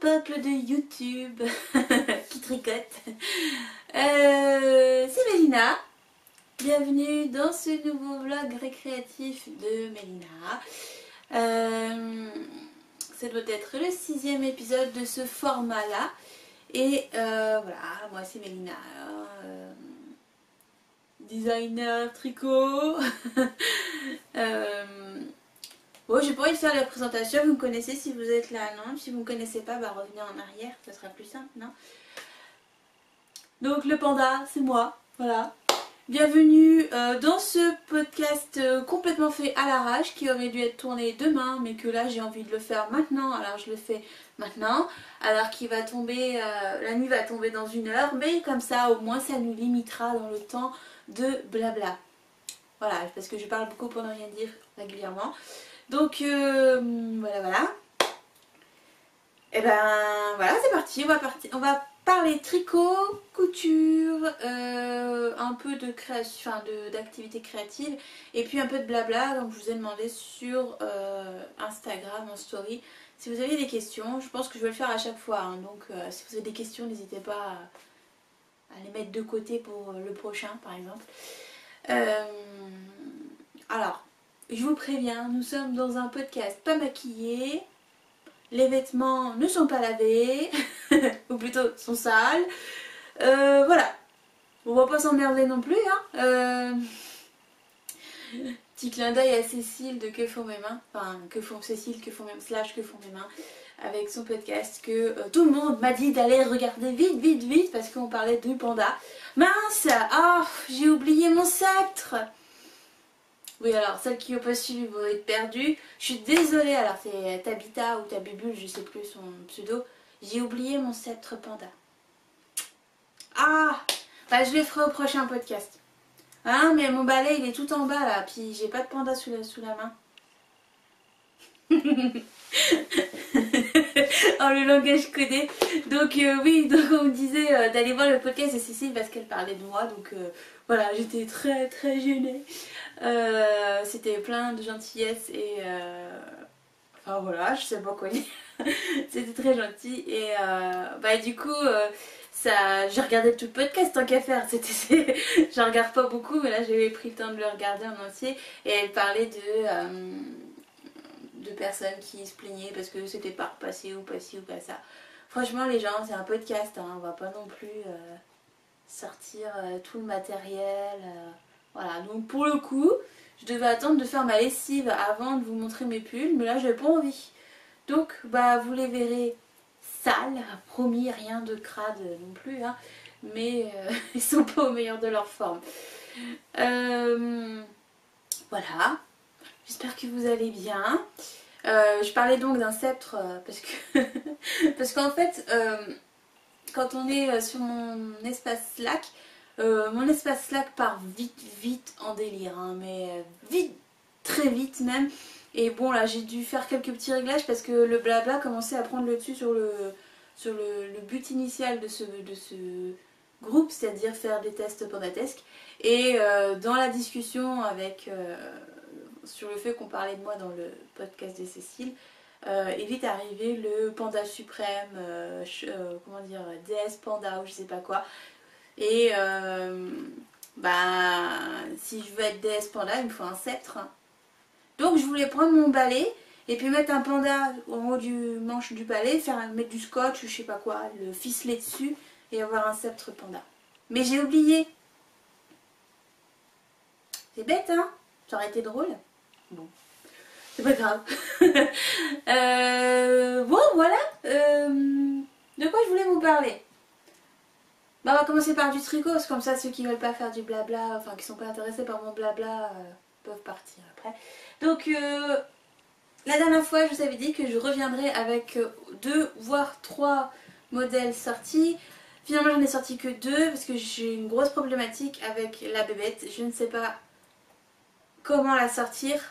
peuple de YouTube qui tricote. C'est Mélina. Bienvenue dans ce nouveau vlog récréatif de Mélina. Ça doit être le 6e épisode de ce format-là. Et voilà, moi c'est Mélina. Designer, tricot. Bon, j'ai pas envie de faire la présentation, vous me connaissez si vous êtes là, non? Si vous ne me connaissez pas, bah revenez en arrière, ça sera plus simple, non? Donc le panda, c'est moi, voilà. Bienvenue dans ce podcast complètement fait à l'arrache, qui aurait dû être tourné demain, mais que là j'ai envie de le faire maintenant, alors je le fais maintenant. Alors qu'il va tomber, la nuit va tomber dans 1 heure, mais comme ça au moins ça nous limitera dans le temps de blabla. Voilà, parce que je parle beaucoup pour ne rien dire régulièrement. Donc voilà. Et ben voilà, c'est parti. On va parler tricot, couture, un peu de création, enfin d'activité créative, et puis un peu de blabla. Donc je vous ai demandé sur Instagram en story si vous aviez des questions. Je pense que je vais le faire à chaque fois. Hein. Donc si vous avez des questions, n'hésitez pas à les mettre de côté pour le prochain, par exemple. Alors. Je vous préviens, nous sommes dans un podcast pas maquillé, les vêtements ne sont pas lavés, ou plutôt sont sales, voilà, on va pas s'emmerder non plus, hein. Petit clin d'œil à Cécile de Que font mes mains, enfin que font Cécile, que font mes que font mes mains, avec son podcast que tout le monde m'a dit d'aller regarder vite parce qu'on parlait du panda. Mince, oh, j'ai oublié mon sceptre. Oui, alors celles qui n'ont pas suivi vont être perdues. Je suis désolée, alors c'est Tabita ou Tabibule, je sais plus son pseudo. J'ai oublié mon sceptre panda. Ah, bah je le ferai au prochain podcast. Hein, mais mon balai il est tout en bas là, puis j'ai pas de panda sous la main. Oh, le langage codé. Donc oui, donc on me disait d'aller voir le podcast de Cécile parce qu'elle parlait de moi. Donc voilà, j'étais très gênée. C'était plein de gentillesse et enfin voilà, je sais pas quoi dire. C'était très gentil et bah du coup ça, j'ai regardé tout le podcast tant qu'à faire. Je regarde pas beaucoup, mais là j'avais pris le temps de le regarder en entier et elle parlait de personnes qui se plaignaient parce que c'était pas repassé ou pas ci ou pas ça. Franchement les gens, c'est un podcast, hein, on va pas non plus sortir tout le matériel. Voilà, donc pour le coup, je devais attendre de faire ma lessive avant de vous montrer mes pulls, mais là j'avais pas envie. Donc bah vous les verrez sales, promis, rien de crade non plus, hein, mais ils sont pas au meilleur de leur forme. Voilà. J'espère que vous allez bien. Je parlais donc d'un sceptre parce que parce qu'en fait, quand on est sur mon espace Slack, mon espace Slack part vite en délire, hein, mais vite, très vite même. Et bon là j'ai dû faire quelques petits réglages parce que le blabla commençait à prendre le dessus sur le but initial de ce groupe, c'est-à-dire faire des tests pandatesques. Et dans la discussion avec sur le fait qu'on parlait de moi dans le podcast de Cécile, est vite arrivé le panda suprême, comment dire, déesse panda ou je sais pas quoi. Et bah si je veux être déesse panda, il me faut un sceptre. Donc je voulais prendre mon balai et puis mettre un panda au haut du manche du balai, mettre du scotch ou je sais pas quoi, le ficeler dessus et avoir un sceptre panda. Mais j'ai oublié. C'est bête, hein? Ça aurait été drôle. Bon, c'est pas grave. Bon, voilà. De quoi je voulais vous parler? Bah, on va commencer par du tricot, parce que comme ça, ceux qui veulent pas faire du blabla, enfin qui sont pas intéressés par mon blabla, peuvent partir après. Donc, la dernière fois, je vous avais dit que je reviendrai avec 2 voire 3 modèles sortis. Finalement, j'en ai sorti que 2 parce que j'ai une grosse problématique avec la bébête. Je ne sais pas comment la sortir.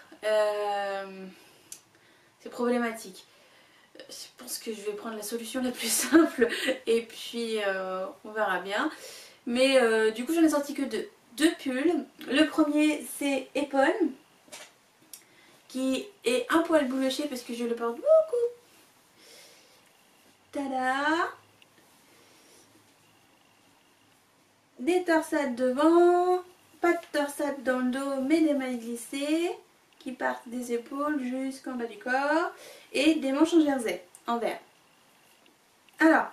C'est problématique. Je pense que je vais prendre la solution la plus simple et puis on verra bien. Mais du coup j'en ai sorti que 2. 2 pulls. Le premier c'est Epon, qui est un poil bouloché parce que je le porte beaucoup. Tada! Voilà. Des torsades devant, pas de torsade dans le dos mais des mailles glissées qui partent des épaules jusqu'en bas du corps et des manches en jersey en vert. Alors,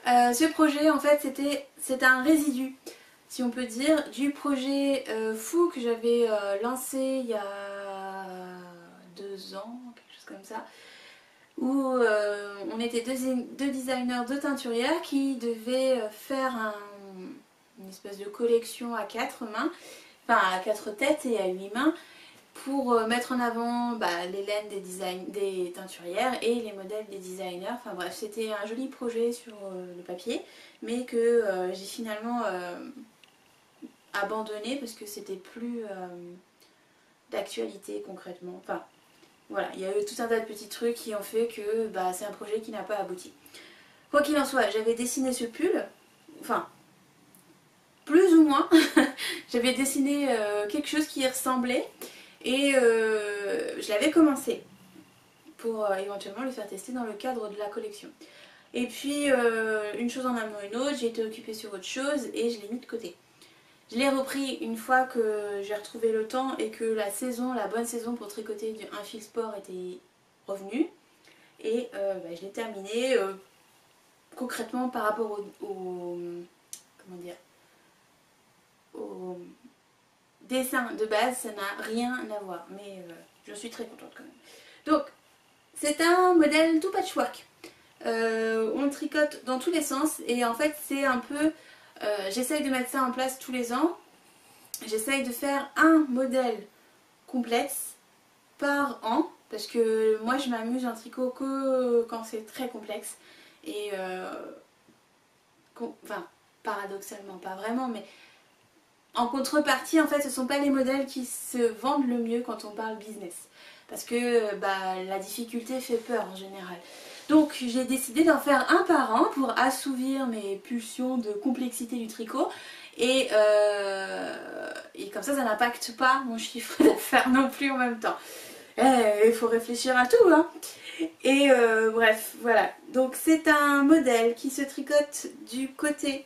ce projet en fait c'était un résidu, si on peut dire, du projet fou que j'avais lancé il y a 2 ans, quelque chose comme ça, où on était deux designers de teinturières qui devaient faire une espèce de collection à 4 mains, enfin à 4 têtes et à 8 mains, pour mettre en avant les laines des teinturières et les modèles des designers. Enfin bref, c'était un joli projet sur le papier, mais que j'ai finalement abandonné parce que c'était plus d'actualité concrètement. Enfin voilà, il y a eu tout un tas de petits trucs qui ont fait que c'est un projet qui n'a pas abouti. Quoi qu'il en soit, j'avais dessiné ce pull, enfin plus ou moins, j'avais dessiné quelque chose qui y ressemblait et je l'avais commencé pour éventuellement le faire tester dans le cadre de la collection. Et puis une chose en amenant une autre, j'ai été occupée sur autre chose et je l'ai mis de côté. Je l'ai repris une fois que j'ai retrouvé le temps et que la bonne saison pour tricoter un fil sport était revenue. Et je l'ai terminé concrètement par rapport au dessin de base, ça n'a rien à voir. Mais je suis très contente quand même. Donc, c'est un modèle tout patchwork. On le tricote dans tous les sens et en fait c'est un peu... j'essaye de mettre ça en place tous les ans. J'essaye de faire un modèle complexe par an parce que moi je m'amuse en tricot que quand c'est très complexe et enfin paradoxalement pas vraiment, mais en contrepartie en fait ce sont pas les modèles qui se vendent le mieux quand on parle business parce que la difficulté fait peur en général. Donc j'ai décidé d'en faire un par an pour assouvir mes pulsions de complexité du tricot et comme ça n'impacte pas mon chiffre d'affaires non plus en même temps. Il faut réfléchir à tout hein. Et bref voilà, donc c'est un modèle qui se tricote du côté,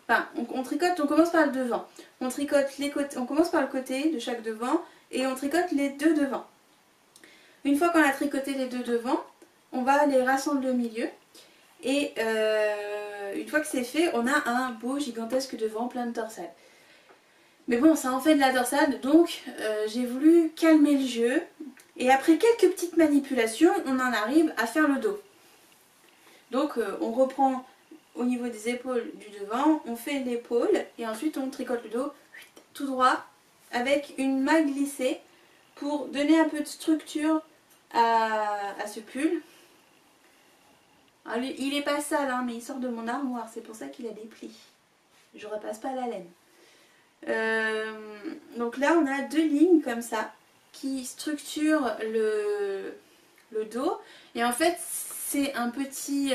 enfin on tricote, on commence par le devant, on tricote les côtés, on commence par le côté de chaque devant et on tricote les deux devants. Une fois qu'on a tricoté les deux devants, on va les rassembler au milieu et une fois que c'est fait, on a un beau gigantesque devant plein de torsades. Mais bon, ça en fait de la torsade, donc j'ai voulu calmer le jeu et après quelques petites manipulations, on en arrive à faire le dos. Donc on reprend au niveau des épaules du devant, on fait l'épaule et ensuite on tricote le dos tout droit avec une maille glissée pour donner un peu de structure à ce pull. Alors, il est pas sale hein, mais il sort de mon armoire, c'est pour ça qu'il a des plis. Je repasse pas la laine. Donc là on a deux lignes comme ça qui structurent le dos et en fait c'est un petit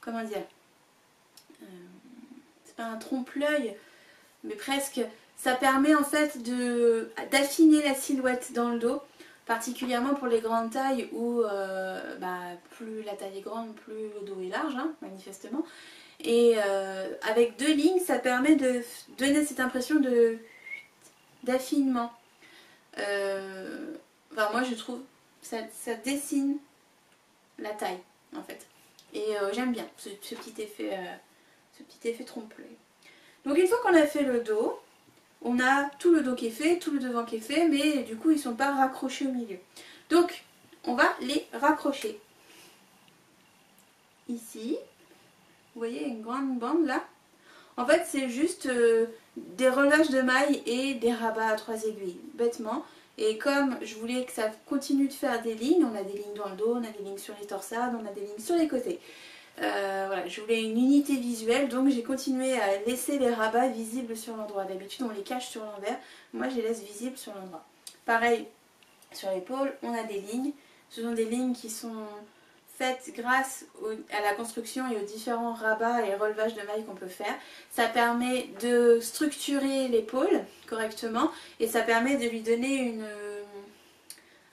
comment dire, c'est pas un trompe-l'œil mais presque, ça permet en fait d'affiner la silhouette dans le dos, particulièrement pour les grandes tailles où plus la taille est grande plus le dos est large hein, manifestement. Et avec deux lignes, ça permet de donner cette impression d'affinement. Enfin, moi je trouve ça dessine la taille en fait. Et j'aime bien ce petit effet trompe-l'œil. Donc une fois qu'on a fait le dos, on a tout le dos qui est fait, tout le devant qui est fait, mais du coup ils ne sont pas raccrochés au milieu. Donc on va les raccrocher. Ici. Vous voyez une grande bande là. En fait c'est juste des relevages de mailles et des rabats à 3 aiguilles, bêtement. Et comme je voulais que ça continue de faire des lignes, on a des lignes dans le dos, on a des lignes sur les torsades, on a des lignes sur les côtés. Voilà, je voulais une unité visuelle, donc j'ai continué à laisser les rabats visibles sur l'endroit. D'habitude on les cache sur l'envers, moi je les laisse visibles sur l'endroit. Pareil sur l'épaule, on a des lignes. Ce sont des lignes qui sont faites grâce à la construction et aux différents rabats et relevages de mailles qu'on peut faire. Ça permet de structurer l'épaule correctement et ça permet de lui donner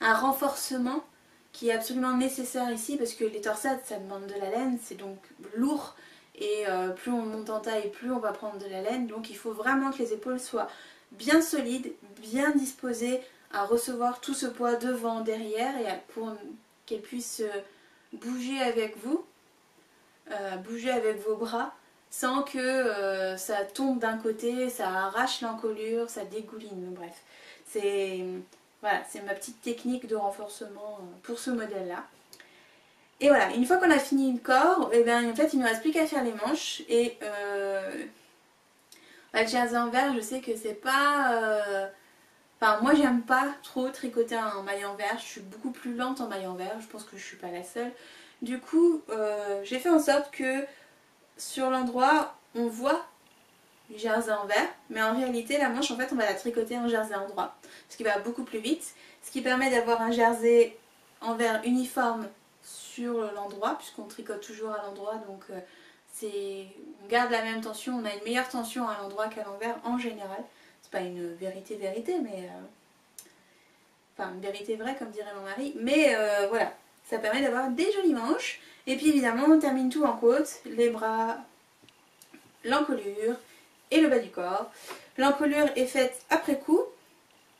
un renforcement qui est absolument nécessaire ici parce que les torsades ça demande de la laine, c'est donc lourd et plus on monte en taille, plus on va prendre de la laine, donc il faut vraiment que les épaules soient bien solides, bien disposées à recevoir tout ce poids devant, derrière et pour qu'elles puissent bouger avec vous, bouger avec vos bras sans que ça tombe d'un côté, ça arrache l'encolure, ça dégouline, bref. Voilà, c'est ma petite technique de renforcement pour ce modèle-là. Et voilà, une fois qu'on a fini le corps, et bien, en fait il ne nous reste plus qu'à faire les manches. Et avec jersey en verre, je sais que c'est pas... Enfin, moi j'aime pas trop tricoter un maille en verre, je suis beaucoup plus lente en maille en verre, je pense que je suis pas la seule. Du coup, j'ai fait en sorte que sur l'endroit, on voit le jersey en verre, mais en réalité la manche en fait on va la tricoter en jersey en droit, ce qui va beaucoup plus vite, ce qui permet d'avoir un jersey en verre uniforme sur l'endroit, puisqu'on tricote toujours à l'endroit, donc on garde la même tension, on a une meilleure tension à l'endroit qu'à l'envers en général. C'est pas une vérité, mais... Enfin, une vérité vraie comme dirait mon mari, mais voilà, ça permet d'avoir des jolies manches. Et puis évidemment on termine tout en côte, les bras, l'encolure et le bas du corps. L'encolure est faite après coup,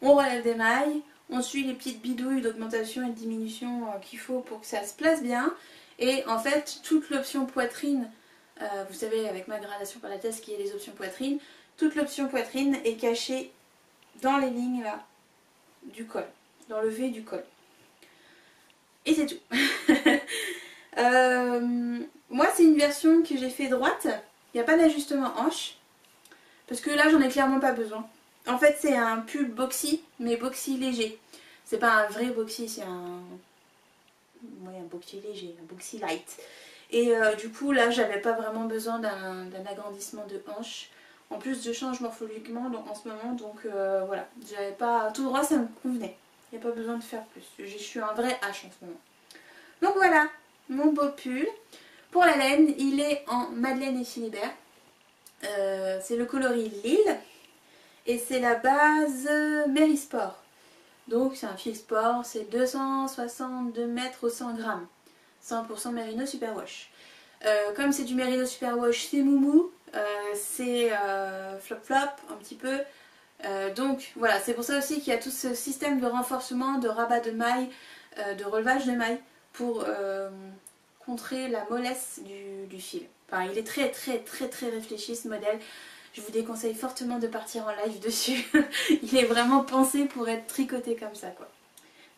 on relève des mailles, on suit les petites bidouilles d'augmentation et de diminution qu'il faut pour que ça se place bien. Et en fait, toute l'option poitrine, vous savez avec ma gradation par la tête qui est les options poitrine, toute l'option poitrine est cachée dans les lignes là du col, dans le V du col. Et c'est tout. Moi c'est une version que j'ai fait droite, il n'y a pas d'ajustement hanche, parce que là j'en ai clairement pas besoin. En fait c'est un pull boxy, mais boxy léger. C'est pas un vrai boxy, c'est un boxy léger, un boxy light. Et du coup là j'avais pas vraiment besoin d'un agrandissement de hanche. En plus je change morphologiquement en ce moment, donc voilà, j'avais pas tout droit, ça me convenait. Il n'y a pas besoin de faire plus. Je suis un vrai H en ce moment. Donc voilà, mon beau pull. Pour la laine, il est en Madeleine et Philibert. C'est le coloris Lille. Et c'est la base Mary Sport. Donc c'est un fil sport, c'est 262 mètres au 100 grammes. 100% Merino Superwash. Comme c'est du Merino Superwash, c'est moumou. C'est flop-flop un petit peu. Donc voilà, c'est pour ça aussi qu'il y a tout ce système de renforcement, de rabat de mailles, de relevage de mailles pour contrer la mollesse du fil. Enfin, il est très réfléchi ce modèle. Je vous déconseille fortement de partir en live dessus. Il est vraiment pensé pour être tricoté comme ça, quoi.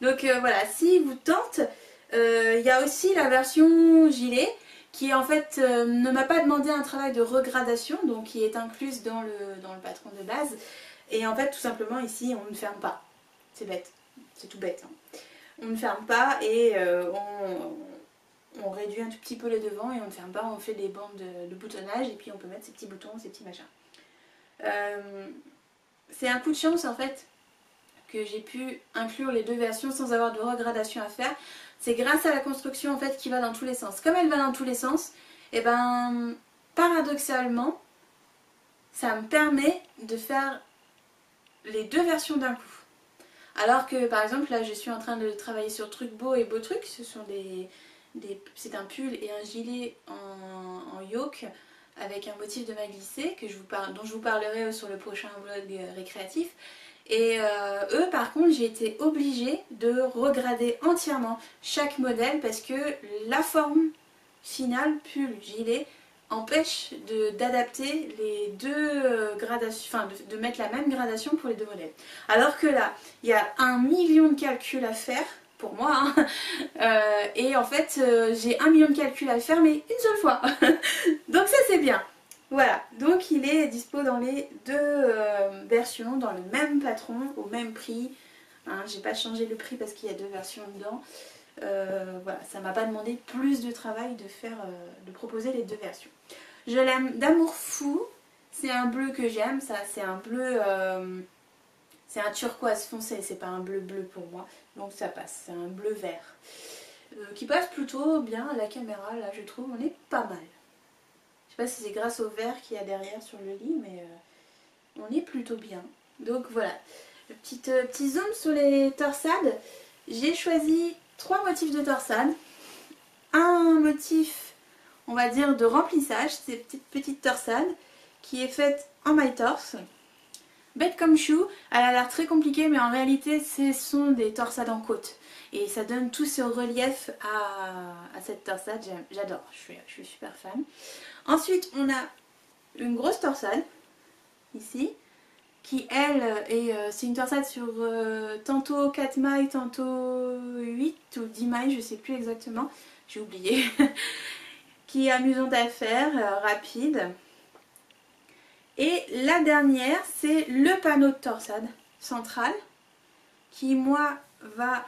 Donc voilà, si vous tente, il y a aussi la version gilet qui en fait ne m'a pas demandé un travail de regradation, donc qui est incluse dans le patron de base. Et en fait tout simplement ici on ne ferme pas. C'est bête, c'est tout bête. Hein. On ne ferme pas et on réduit un tout petit peu les devants et on ne ferme pas, on fait des bandes de boutonnage et puis on peut mettre ces petits boutons, ces petits machins. C'est un coup de chance en fait que j'ai pu inclure les deux versions sans avoir de regradation à faire. C'est grâce à la construction en fait qui va dans tous les sens. Comme elle va dans tous les sens, et ben paradoxalement ça me permet de faire les deux versions d'un coup. Alors que par exemple là je suis en train de travailler sur Truc Beau et Beau Truc, ce sont c'est un pull et un gilet en yoke avec un motif de maille glissée dont je vous parlerai sur le prochain vlog récréatif. Et eux par contre j'ai été obligée de regrader entièrement chaque modèle parce que la forme finale pull gilet empêche d'adapter les deux gradations, enfin de mettre la même gradation pour les deux modèles. Alors que là, il y a 1 million de calculs à faire, pour moi, hein, et en fait j'ai 1 million de calculs à faire mais une seule fois. Donc ça c'est bien. Voilà, donc il est dispo dans les deux versions, dans le même patron, au même prix. Hein, j'ai pas changé le prix parce qu'il y a deux versions dedans. Voilà, ça m'a pas demandé plus de travail de proposer les deux versions. Je l'aime d'amour fou, c'est un bleu que j'aime, ça c'est un bleu, c'est un turquoise foncé, c'est pas un bleu pour moi, donc ça passe, c'est un bleu vert, qui passe plutôt bien à la caméra, là je trouve, on est pas mal. Je sais pas si c'est grâce au vert qu'il y a derrière sur le lit, mais on est plutôt bien. Donc voilà, petit zoom sur les torsades. J'ai choisi 3 motifs de torsade. Un motif, on va dire, de remplissage, c'est petite torsade qui est faite en maille torse. Bête comme chou, elle a l'air très compliquée, mais en réalité ce sont des torsades en côte. Et ça donne tout ce relief à cette torsade, j'adore, je suis super fan. Ensuite on a une grosse torsade, ici, qui elle, c'est une torsade sur tantôt 4 mailles, tantôt 8 ou 10 mailles, je sais plus exactement, j'ai oublié, qui est amusante à faire, rapide. Et la dernière, c'est le panneau de torsade central qui, moi, va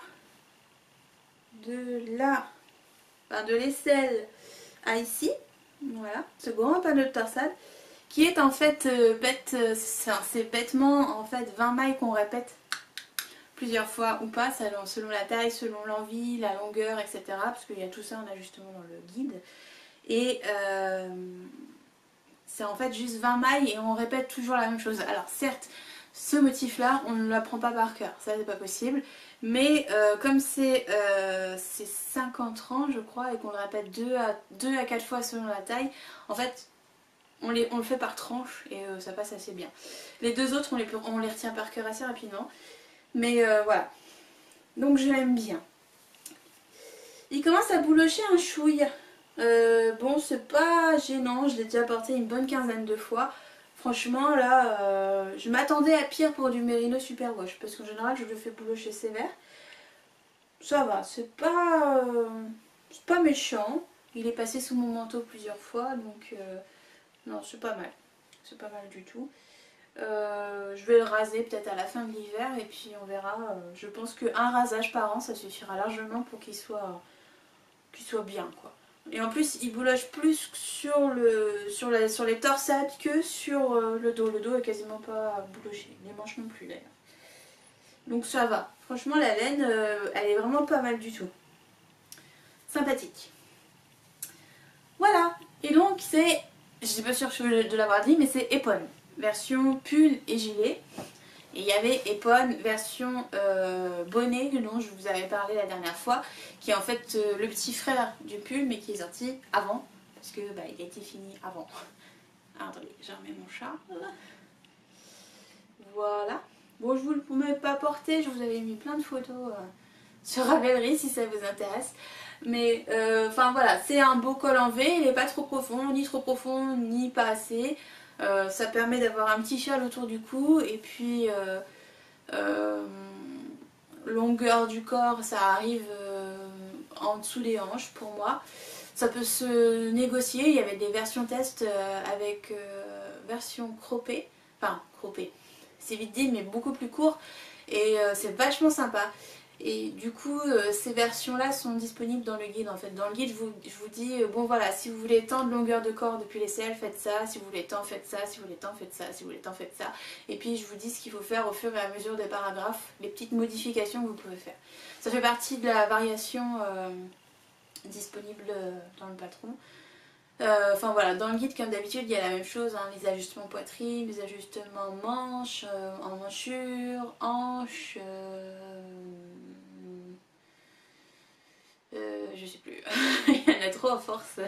de là, enfin de l'aisselle à ici. Voilà, ce grand panneau de torsade qui est en fait c'est bêtement en fait 20 mailles qu'on répète plusieurs fois ou pas, selon la taille, selon l'envie, la longueur, etc. Parce qu'il y a tout ça en ajustement dans le guide. Et c'est en fait juste 20 mailles et on répète toujours la même chose. Alors certes, ce motif là, on ne l'apprend pas par cœur, ça c'est pas possible. Mais comme c'est 50 rangs je crois et qu'on le répète 2 à 4 fois selon la taille, en fait on le fait par tranche et ça passe assez bien. Les deux autres on les retient par cœur assez rapidement. Mais voilà, donc je l'aime bien. Il commence à boulocher un chouille. Bon, c'est pas gênant, je l'ai déjà porté une bonne quinzaine de fois. Franchement là, je m'attendais à pire pour du Merino Superwash parce qu'en général je le fais boulocher sévère. Ça va, c'est pas méchant. Il est passé sous mon manteau plusieurs fois, donc non, c'est pas mal. C'est pas mal du tout. Je vais le raser peut-être à la fin de l'hiver et puis on verra. Je pense qu'un rasage par an ça suffira largement pour qu'il soit bien quoi. Et en plus il bouloche plus sur les torsades que sur le dos. Le dos est quasiment pas bouloché, les manches non plus d'ailleurs. Donc ça va. Franchement la laine elle est vraiment pas mal du tout. Sympathique. Voilà. Et donc c'est, je suis pas sûre de l'avoir dit, mais c'est Epone. Version pull et gilet. Et il y avait Epone version bonnet dont je vous avais parlé la dernière fois, qui est en fait le petit frère du pull mais qui est sorti avant, parce que bah, il a été fini avant. Alors, attendez, je remets mon chat. Voilà. Bon, je vous le promets pas porté, je vous avais mis plein de photos sur Ravelry si ça vous intéresse. Mais enfin voilà, c'est un beau col en V, il n'est pas trop profond ni pas assez. Ça permet d'avoir un petit châle autour du cou et puis longueur du corps, ça arrive en dessous des hanches pour moi. Ça peut se négocier, il y avait des versions test avec version croppée, enfin croppée, c'est vite dit mais beaucoup plus court et c'est vachement sympa. Et du coup ces versions là sont disponibles dans le guide en fait. Dans le guide je vous dis bon voilà, si vous voulez tant de longueur de corps depuis l'aisselle faites ça, si vous voulez tant faites ça, si vous voulez tant faites ça, si vous voulez tant faites ça. Et puis je vous dis ce qu'il faut faire au fur et à mesure des paragraphes, les petites modifications que vous pouvez faire. Ça fait partie de la variation disponible dans le patron. Enfin voilà, dans le guide comme d'habitude il y a la même chose, hein, les ajustements poitrine, les ajustements manches, emmanchure, hanches, je sais plus, il y en a trop à force.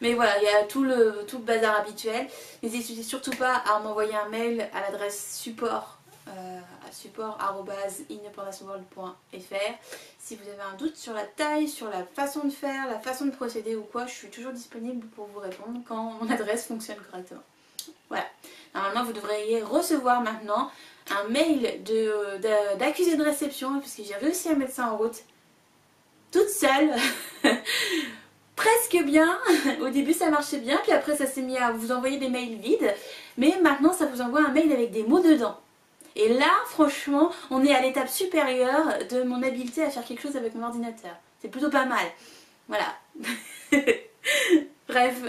Mais voilà, il y a tout le bazar habituel. N'hésitez surtout pas à m'envoyer un mail à l'adresse support à support@independenceworld.fr si vous avez un doute sur la taille, sur la façon de faire, la façon de procéder ou quoi. Je suis toujours disponible pour vous répondre quand mon adresse fonctionne correctement. Voilà, normalement vous devriez recevoir maintenant un mail d'accusé de réception parce que j'ai réussi à mettre ça en route toute seule. Presque bien. Au début ça marchait bien, puis après ça s'est mis à vous envoyer des mails vides, mais maintenant ça vous envoie un mail avec des mots dedans. Et là franchement on est à l'étape supérieure de mon habileté à faire quelque chose avec mon ordinateur. C'est plutôt pas mal. Voilà. Bref,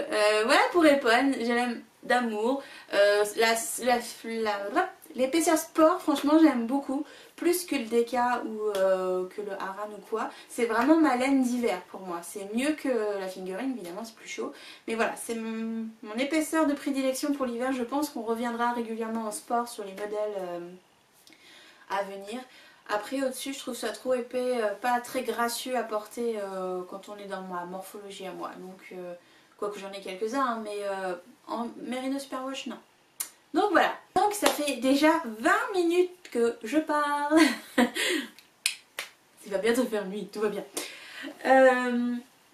voilà pour Epone, je l'aime d'amour. L'épaisseur sport, franchement j'aime beaucoup, plus que le Deka ou que le Aran ou quoi. C'est vraiment ma laine d'hiver pour moi, c'est mieux que la fingering, évidemment c'est plus chaud. Mais voilà, c'est mon épaisseur de prédilection pour l'hiver. Je pense qu'on reviendra régulièrement en sport sur les modèles à venir. Après au-dessus je trouve ça trop épais, pas très gracieux à porter quand on est dans ma morphologie à moi. Donc quoique j'en ai quelques-uns, hein, mais en Merino Superwash non. Donc voilà, donc ça fait déjà 20 minutes que je parle. Il va bientôt faire nuit, tout va bien.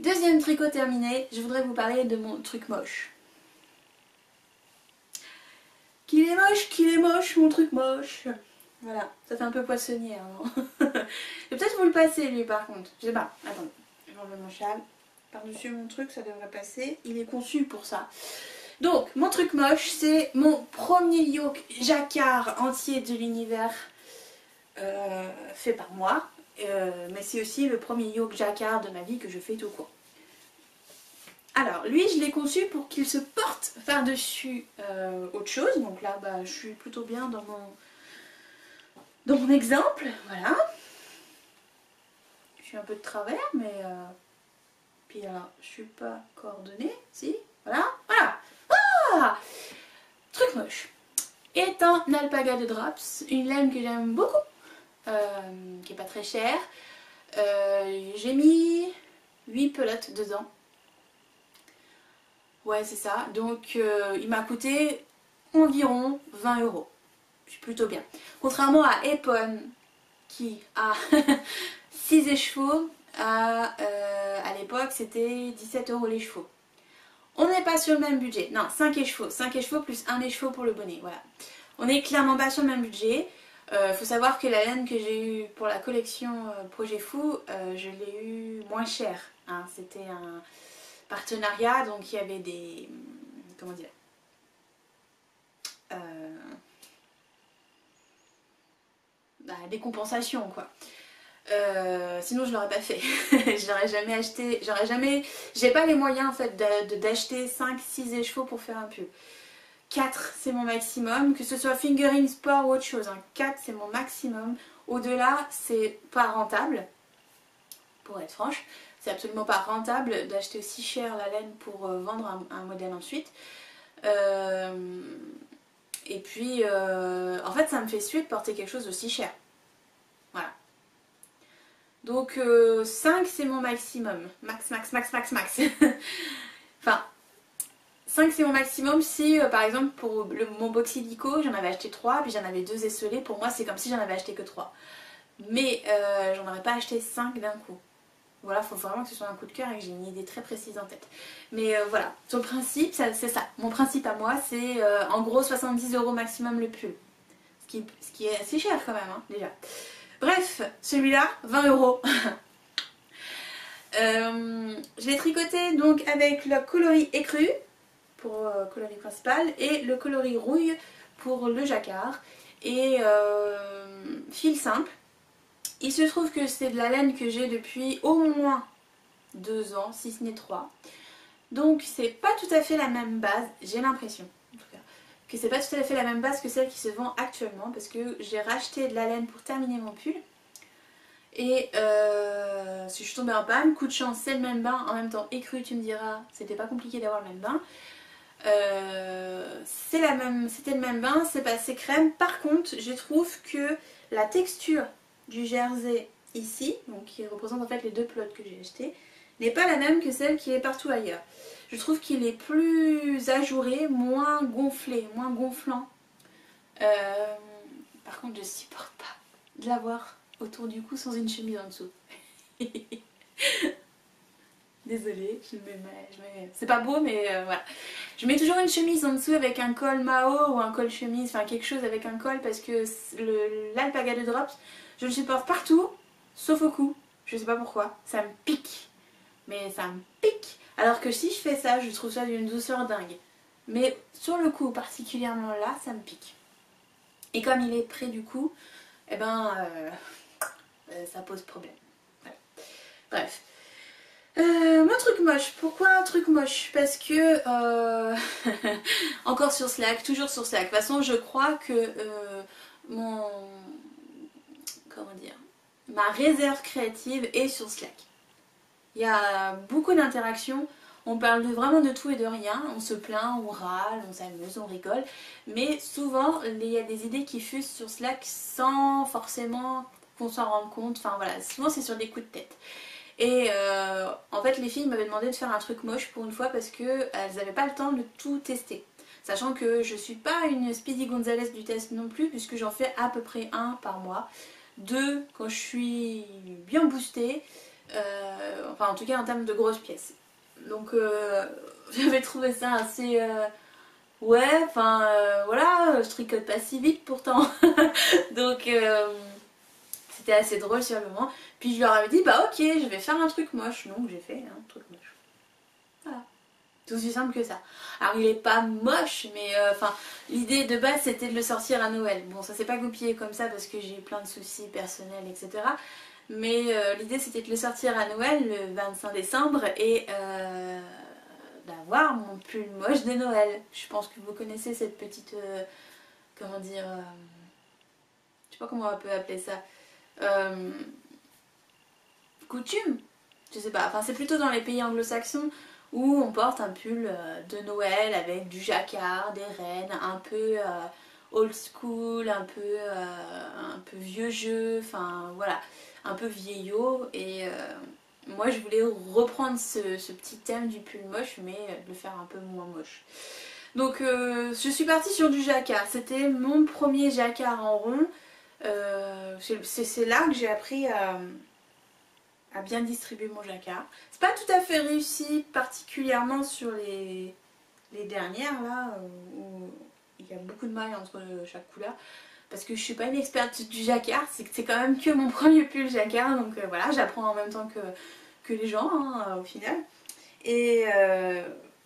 Deuxième tricot terminé, je voudrais vous parler de mon truc moche. Qu'il est moche, mon truc moche. Voilà, ça fait un peu poissonnière, non? Je vais peut-être vous le passer lui par contre. Je sais pas, attendez, je vais enlever mon châle. Par-dessus mon truc, ça devrait passer. Il est conçu pour ça. Donc, mon truc moche, c'est mon premier yoke jacquard entier de l'univers fait par moi. Mais c'est aussi le premier yoke jacquard de ma vie que je fais tout court. Alors, lui, je l'ai conçu pour qu'il se porte par-dessus autre chose. Donc là, bah, je suis plutôt bien dans mon exemple. Voilà. Je suis un peu de travers, mais... Puis alors, je suis pas coordonnée. Si, voilà, voilà. Ah, truc moche. Est un alpaga de Draps, une laine que j'aime beaucoup, qui est pas très chère. J'ai mis 8 pelotes dedans. Ouais, c'est ça. Donc, il m'a coûté environ 20 €. Je suis plutôt bien. Contrairement à Epon, qui a 6 écheveaux, à l'époque, c'était 17 € les chevaux. On n'est pas sur le même budget. Non, 5 écheveaux. 5 écheveaux plus 1 écheveau pour le bonnet. Voilà. On n'est clairement pas sur le même budget. Faut savoir que la laine que j'ai eue pour la collection Projet Fou, je l'ai eue moins chère. Hein. C'était un partenariat, donc il y avait des... Comment dire, des compensations quoi. Sinon je l'aurais pas fait. Je l'aurais jamais acheté, j'ai pas les moyens en fait d'acheter 5-6 écheveaux pour faire un pull. 4 c'est mon maximum, que ce soit fingering sport ou autre chose, hein. 4 c'est mon maximum, au-delà c'est pas rentable, pour être franche, c'est absolument pas rentable d'acheter aussi cher la laine pour vendre un modèle ensuite. Et puis en fait ça me fait suer de porter quelque chose aussi cher. Voilà. Donc 5 c'est mon maximum. Max. Enfin, 5 c'est mon maximum si par exemple pour mon boxilico j'en avais acheté 3 puis j'en avais 2 esselés. Pour moi c'est comme si j'en avais acheté que 3. Mais j'en aurais pas acheté 5 d'un coup. Voilà, il faut vraiment que ce soit un coup de cœur et que j'ai une idée très précise en tête. Mais voilà, sur le principe, c'est ça. Mon principe à moi, c'est en gros 70 € maximum le pull. Ce qui est assez cher quand même, hein, déjà. Bref, celui-là, 20 €. Je l'ai tricoté donc avec le coloris écru pour coloris principal et le coloris rouille pour le jacquard. Et fil simple. Il se trouve que c'est de la laine que j'ai depuis au moins 2 ans, si ce n'est 3. Donc c'est pas tout à fait la même base, j'ai l'impression en tout cas, que c'est pas tout à fait la même base que celle qui se vend actuellement, parce que j'ai racheté de la laine pour terminer mon pull. Et si je suis tombée en panne, coup de chance, c'est le même bain, en même temps écru, tu me diras, c'était pas compliqué d'avoir le même bain. C'était le même bain, c'est passé crème. Par contre, je trouve que la texture du jersey ici, donc qui représente en fait les 2 pelotes que j'ai achetées, n'est pas la même que celle qui est partout ailleurs. Je trouve qu'il est plus ajouré, moins gonflé, moins gonflant. Par contre, je supporte pas de l'avoir autour du cou sans une chemise en dessous. Désolée, c'est pas beau mais voilà. Je mets toujours une chemise en dessous avec un col Mao ou un col chemise, enfin quelque chose avec un col, parce que l'alpaga de Drops, je le supporte partout, sauf au cou. Je sais pas pourquoi, ça me pique. Mais ça me pique. Alors que si je fais ça, je trouve ça d'une douceur dingue. Mais sur le cou, particulièrement là, ça me pique. Et comme il est près du cou, eh ben, ça pose problème. Voilà. Bref. Mon truc moche. Pourquoi un truc moche? Parce que encore sur Slack, toujours sur Slack. De toute façon, je crois que comment dire, ma réserve créative est sur Slack. Il y a beaucoup d'interactions. On parle vraiment de tout et de rien. On se plaint, on râle, on s'amuse, on rigole. Mais souvent, il y a des idées qui fusent sur Slack sans forcément qu'on s'en rende compte, enfin voilà, souvent c'est sur des coups de tête. Et en fait les filles m'avaient demandé de faire un truc moche pour une fois parce qu'elles n'avaient pas le temps de tout tester. Sachant que je suis pas une Speedy Gonzalez du test non plus, puisque j'en fais à peu près un par mois. Deux quand je suis bien boostée, enfin en tout cas en termes de grosses pièces. Donc j'avais trouvé ça assez... ouais, enfin voilà, je tricote pas si vite pourtant. Donc c'était assez drôle sur le moment. Puis je leur avais dit bah ok, je vais faire un truc moche. Donc j'ai fait un truc moche. Voilà. C'est aussi simple que ça. Alors il est pas moche, mais enfin l'idée de base c'était de le sortir à Noël. Bon ça s'est pas goupillé comme ça parce que j'ai plein de soucis personnels, etc. Mais l'idée c'était de le sortir à Noël le 25 décembre et d'avoir mon pull moche de Noël. Je pense que vous connaissez cette petite... comment dire... je sais pas comment on peut appeler ça. Coutume, je sais pas. Enfin c'est plutôt dans les pays anglo-saxons où on porte un pull de Noël avec du jacquard, des rennes, un peu old school, un peu vieux jeu, enfin voilà, un peu vieillot. Et moi je voulais reprendre ce petit thème du pull moche, mais le faire un peu moins moche. Donc je suis partie sur du jacquard, c'était mon premier jacquard en rond. C'est là que j'ai appris à bien distribuer mon jacquard. C'est pas tout à fait réussi, particulièrement sur les dernières là, où il y a beaucoup de mailles entre chaque couleur. Parce que je suis pas une experte du jacquard, c'est quand même que mon premier pull jacquard, donc voilà, j'apprends en même temps que les gens hein, au final. Et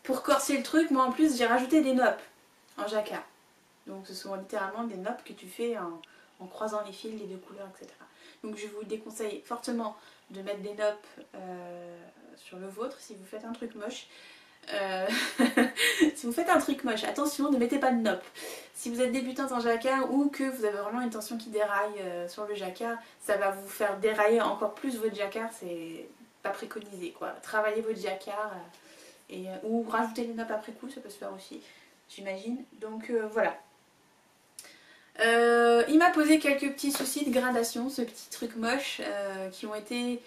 pour corser le truc, moi en plus j'ai rajouté des noppes en jacquard. Donc ce sont littéralement des noppes que tu fais en croisant les fils, les deux couleurs, etc. Donc je vous déconseille fortement de mettre des noppes sur le vôtre si vous faites un truc moche. Si vous faites un truc moche, attention, ne mettez pas de noppes. Si vous êtes débutante en jacquard ou que vous avez vraiment une tension qui déraille sur le jacquard, ça va vous faire dérailler encore plus votre jacquard, c'est pas préconisé quoi. Travaillez votre jacquard ou rajouter des noppes après coup, ça peut se faire aussi, j'imagine. Donc voilà. Il m'a posé quelques petits soucis de gradation, ce petit truc moche qui ont été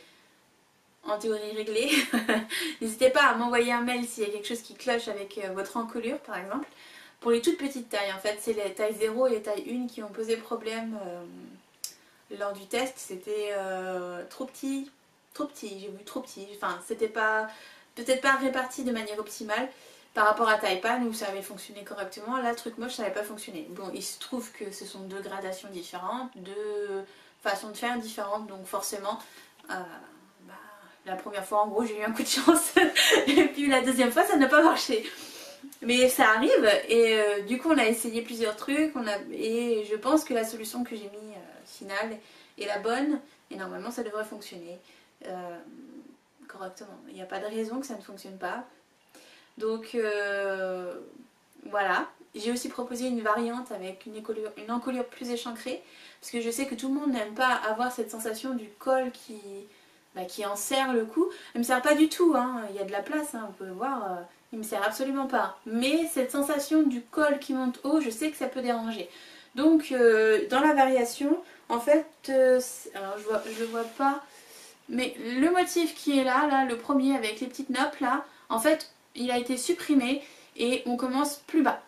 en théorie réglés. N'hésitez pas à m'envoyer un mail s'il y a quelque chose qui cloche avec votre encolure par exemple. Pour les toutes petites tailles en fait, c'est les tailles 0 et les tailles 1 qui ont posé problème lors du test. C'était trop petit, j'ai vu trop petit, enfin c'était pas peut-être pas réparti de manière optimale. Par rapport à Taipan où ça avait fonctionné correctement, là truc moche ça n'avait pas fonctionné. Bon il se trouve que ce sont deux gradations différentes, deux façons de faire différentes, donc forcément la première fois en gros j'ai eu un coup de chance et puis la deuxième fois ça n'a pas marché. Mais ça arrive et du coup on a essayé plusieurs trucs et je pense que la solution que j'ai mis finale est la bonne et normalement ça devrait fonctionner correctement. Il n'y a pas de raison que ça ne fonctionne pas. Donc voilà, j'ai aussi proposé une variante avec une encolure plus échancrée parce que je sais que tout le monde n'aime pas avoir cette sensation du col qui enserre le cou. Il me serre pas du tout, hein. Il y a de la place, hein, on peut voir, il me serre absolument pas. Mais cette sensation du col qui monte haut, je sais que ça peut déranger. Donc dans la variation, en fait, alors je le vois pas, mais le motif qui est là, le premier avec les petites noppes là, en fait, il a été supprimé et on commence plus bas.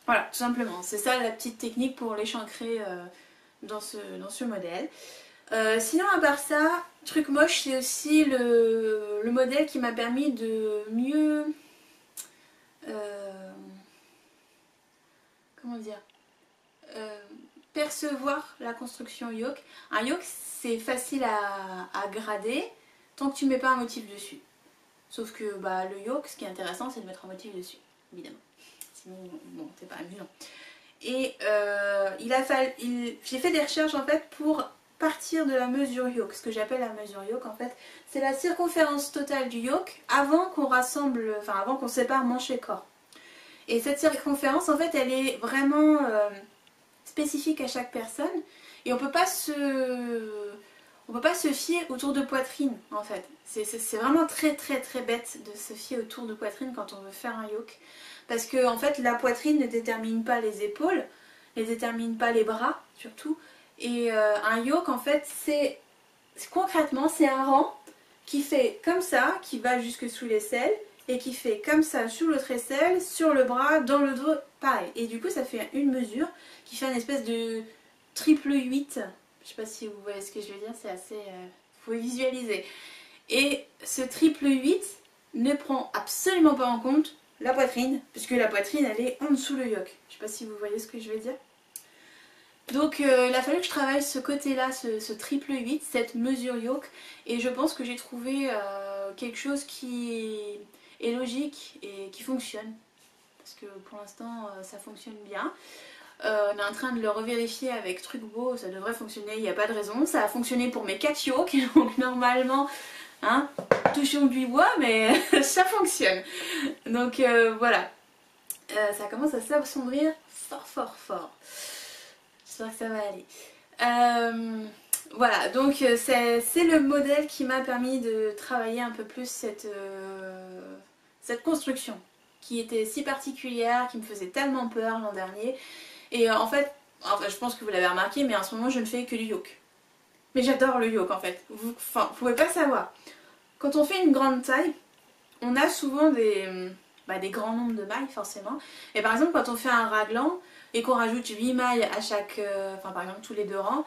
Voilà, tout simplement. C'est ça la petite technique pour l'échancrer dans ce modèle. Sinon, à part ça, truc moche, c'est aussi le modèle qui m'a permis de mieux... comment dire percevoir la construction yoke. Un yoke, c'est facile à grader tant que tu mets pas un motif dessus. Sauf que le yoke, ce qui est intéressant, c'est de mettre un motif dessus, évidemment. Sinon, bon, c'est pas amusant. Et j'ai fait des recherches en fait pour partir de la mesure yoke. Ce que j'appelle la mesure yoke, en fait, c'est la circonférence totale du yoke avant qu'on rassemble, enfin avant qu'on sépare manche et corps. Et cette circonférence, en fait, elle est vraiment spécifique à chaque personne. Et on peut pas se fier autour de poitrine en fait. C'est vraiment très très très bête de se fier autour de poitrine quand on veut faire un yoke. Parce que en fait la poitrine ne détermine pas les épaules, ne détermine pas les bras surtout, Et un yoke en fait c'est concrètement c'est un rang qui fait comme ça, qui va jusque sous l'aisselle et qui fait comme ça sous l'autre aisselle, sur le bras, dans le dos, pareil. Et du coup ça fait une mesure qui fait une espèce de triple 8. Je sais pas si vous voyez ce que je veux dire, c'est assez... faut visualiser. Et ce triple 8 ne prend absolument pas en compte la poitrine, puisque la poitrine elle est en dessous le yoke. Je sais pas si vous voyez ce que je veux dire. Donc il a fallu que je travaille ce côté-là, ce triple 8, cette mesure yoke, et je pense que j'ai trouvé quelque chose qui est logique et qui fonctionne. Parce que pour l'instant ça fonctionne bien. On est en train de le revérifier avec Trucbo, ça devrait fonctionner, il n'y a pas de raison. Ça a fonctionné pour mes 4 yokes, donc normalement, hein, touchons du bois, mais ça fonctionne. Donc voilà, ça commence à s'assombrir fort fort fort. J'espère que ça va aller. Voilà, donc c'est le modèle qui m'a permis de travailler un peu plus cette construction qui était si particulière, qui me faisait tellement peur l'an dernier. Et en fait, enfin, je pense que vous l'avez remarqué, mais en ce moment je ne fais que du yoke. Mais j'adore le yoke en fait. Vous pouvez pas savoir. Quand on fait une grande taille, on a souvent des grands nombres de mailles forcément. Et par exemple quand on fait un raglan et qu'on rajoute 8 mailles à chaque, par exemple tous les 2 rangs,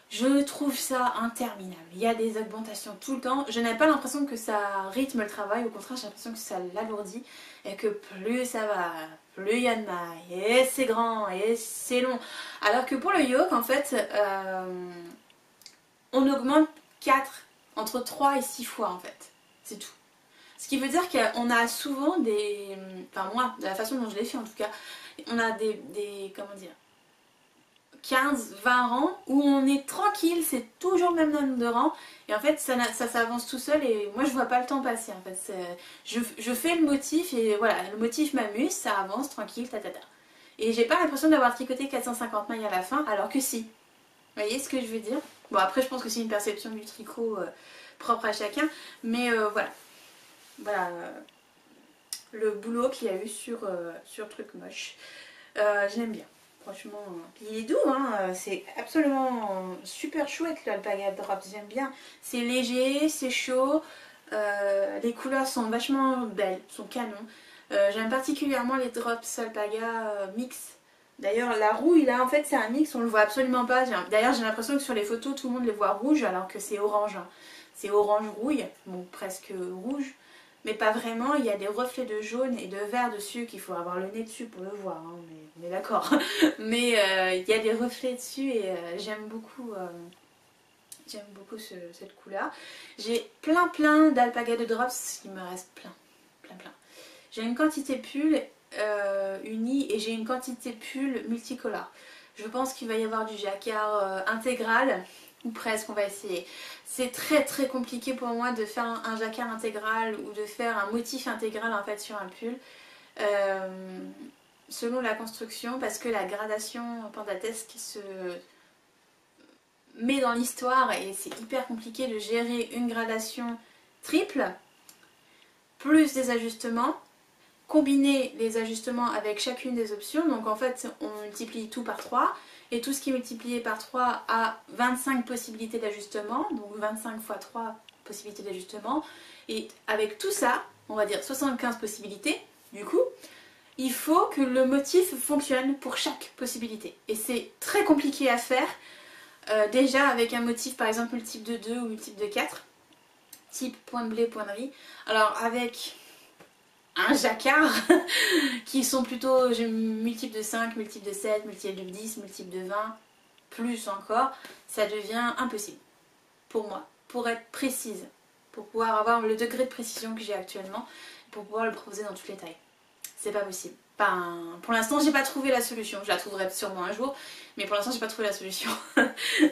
je trouve ça interminable. Il y a des augmentations tout le temps. Je n'ai pas l'impression que ça rythme le travail, au contraire j'ai l'impression que ça l'alourdit et que plus ça va, plus il y a de mailles, et c'est grand, et c'est long. Alors que pour le yoke en fait, on augmente 4, entre 3 et 6 fois en fait. C'est tout. Ce qui veut dire qu'on a souvent des... Enfin moi, de la façon dont je l'ai fait en tout cas, on a comment dire, 15-20 rangs où on est tranquille, c'est toujours le même nombre de rangs et en fait ça s'avance tout seul et moi je vois pas le temps passer en fait. Je fais le motif et voilà, le motif m'amuse, ça avance tranquille, tatata. Et j'ai pas l'impression d'avoir tricoté 450 mailles à la fin alors que si. Vous voyez ce que je veux dire? Bon après je pense que c'est une perception du tricot propre à chacun, mais voilà. Voilà le boulot qu'il y a eu sur Truc Moche. J'aime bien. Franchement, il est doux, hein, c'est absolument super chouette l'Alpaga Drops, j'aime bien. C'est léger, c'est chaud, les couleurs sont vachement belles, sont canons. J'aime particulièrement les drops Alpaga mix. D'ailleurs la rouille là en fait c'est un mix, on le voit absolument pas. D'ailleurs j'ai l'impression que sur les photos tout le monde les voit rouge alors que c'est orange. Hein. C'est orange rouille, bon presque rouge. Mais pas vraiment, il y a des reflets de jaune et de vert dessus qu'il faut avoir le nez dessus pour le voir, hein, on est d'accord. Mais il y a des reflets dessus et j'aime beaucoup cette couleur. J'ai plein d'alpaga de drops, il me reste plein. J'ai une quantité pull unie et j'ai une quantité pull multicolore. Je pense qu'il va y avoir du jacquard intégral. Ou presque, on va essayer. C'est très compliqué pour moi de faire un jacquard intégral ou de faire un motif intégral en fait sur un pull. Selon la construction, parce que la gradation pentatesque se met dans l'histoire et c'est hyper compliqué de gérer une gradation triple, plus des ajustements, combiner les ajustements avec chacune des options. Donc en fait, on multiplie tout par 3. Et tout ce qui est multiplié par 3 a 25 possibilités d'ajustement, donc 25 fois 3 possibilités d'ajustement. Et avec tout ça, on va dire 75 possibilités, du coup, il faut que le motif fonctionne pour chaque possibilité. Et c'est très compliqué à faire, déjà avec un motif par exemple multiple de 2 ou multiple de 4, type point de blé, point de riz. Alors avec un jacquard qui sont plutôt multiples de 5, multiples de 7, multiples de 10, multiples de 20, plus encore, ça devient impossible pour moi, pour être précise, pour pouvoir avoir le degré de précision que j'ai actuellement, pour pouvoir le proposer dans toutes les tailles. C'est pas possible. Enfin, pour l'instant j'ai pas trouvé la solution, je la trouverai sûrement un jour, mais pour l'instant j'ai pas trouvé la solution.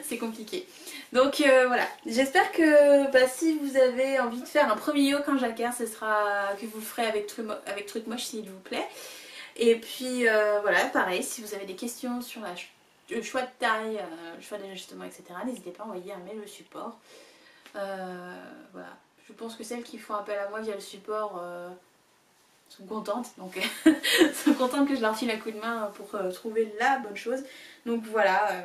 C'est compliqué. Donc voilà, j'espère que si vous avez envie de faire un premier yoke en jacquard, ce sera que vous le ferez avec Truc Moche s'il vous plaît. Et puis voilà, pareil, si vous avez des questions sur le choix de taille, le choix d'ajustement, etc., n'hésitez pas à envoyer un mail au support. Voilà, je pense que celles qui font appel à moi via le support sont contentes, donc sont contentes que je leur file un coup de main pour trouver la bonne chose. Donc voilà.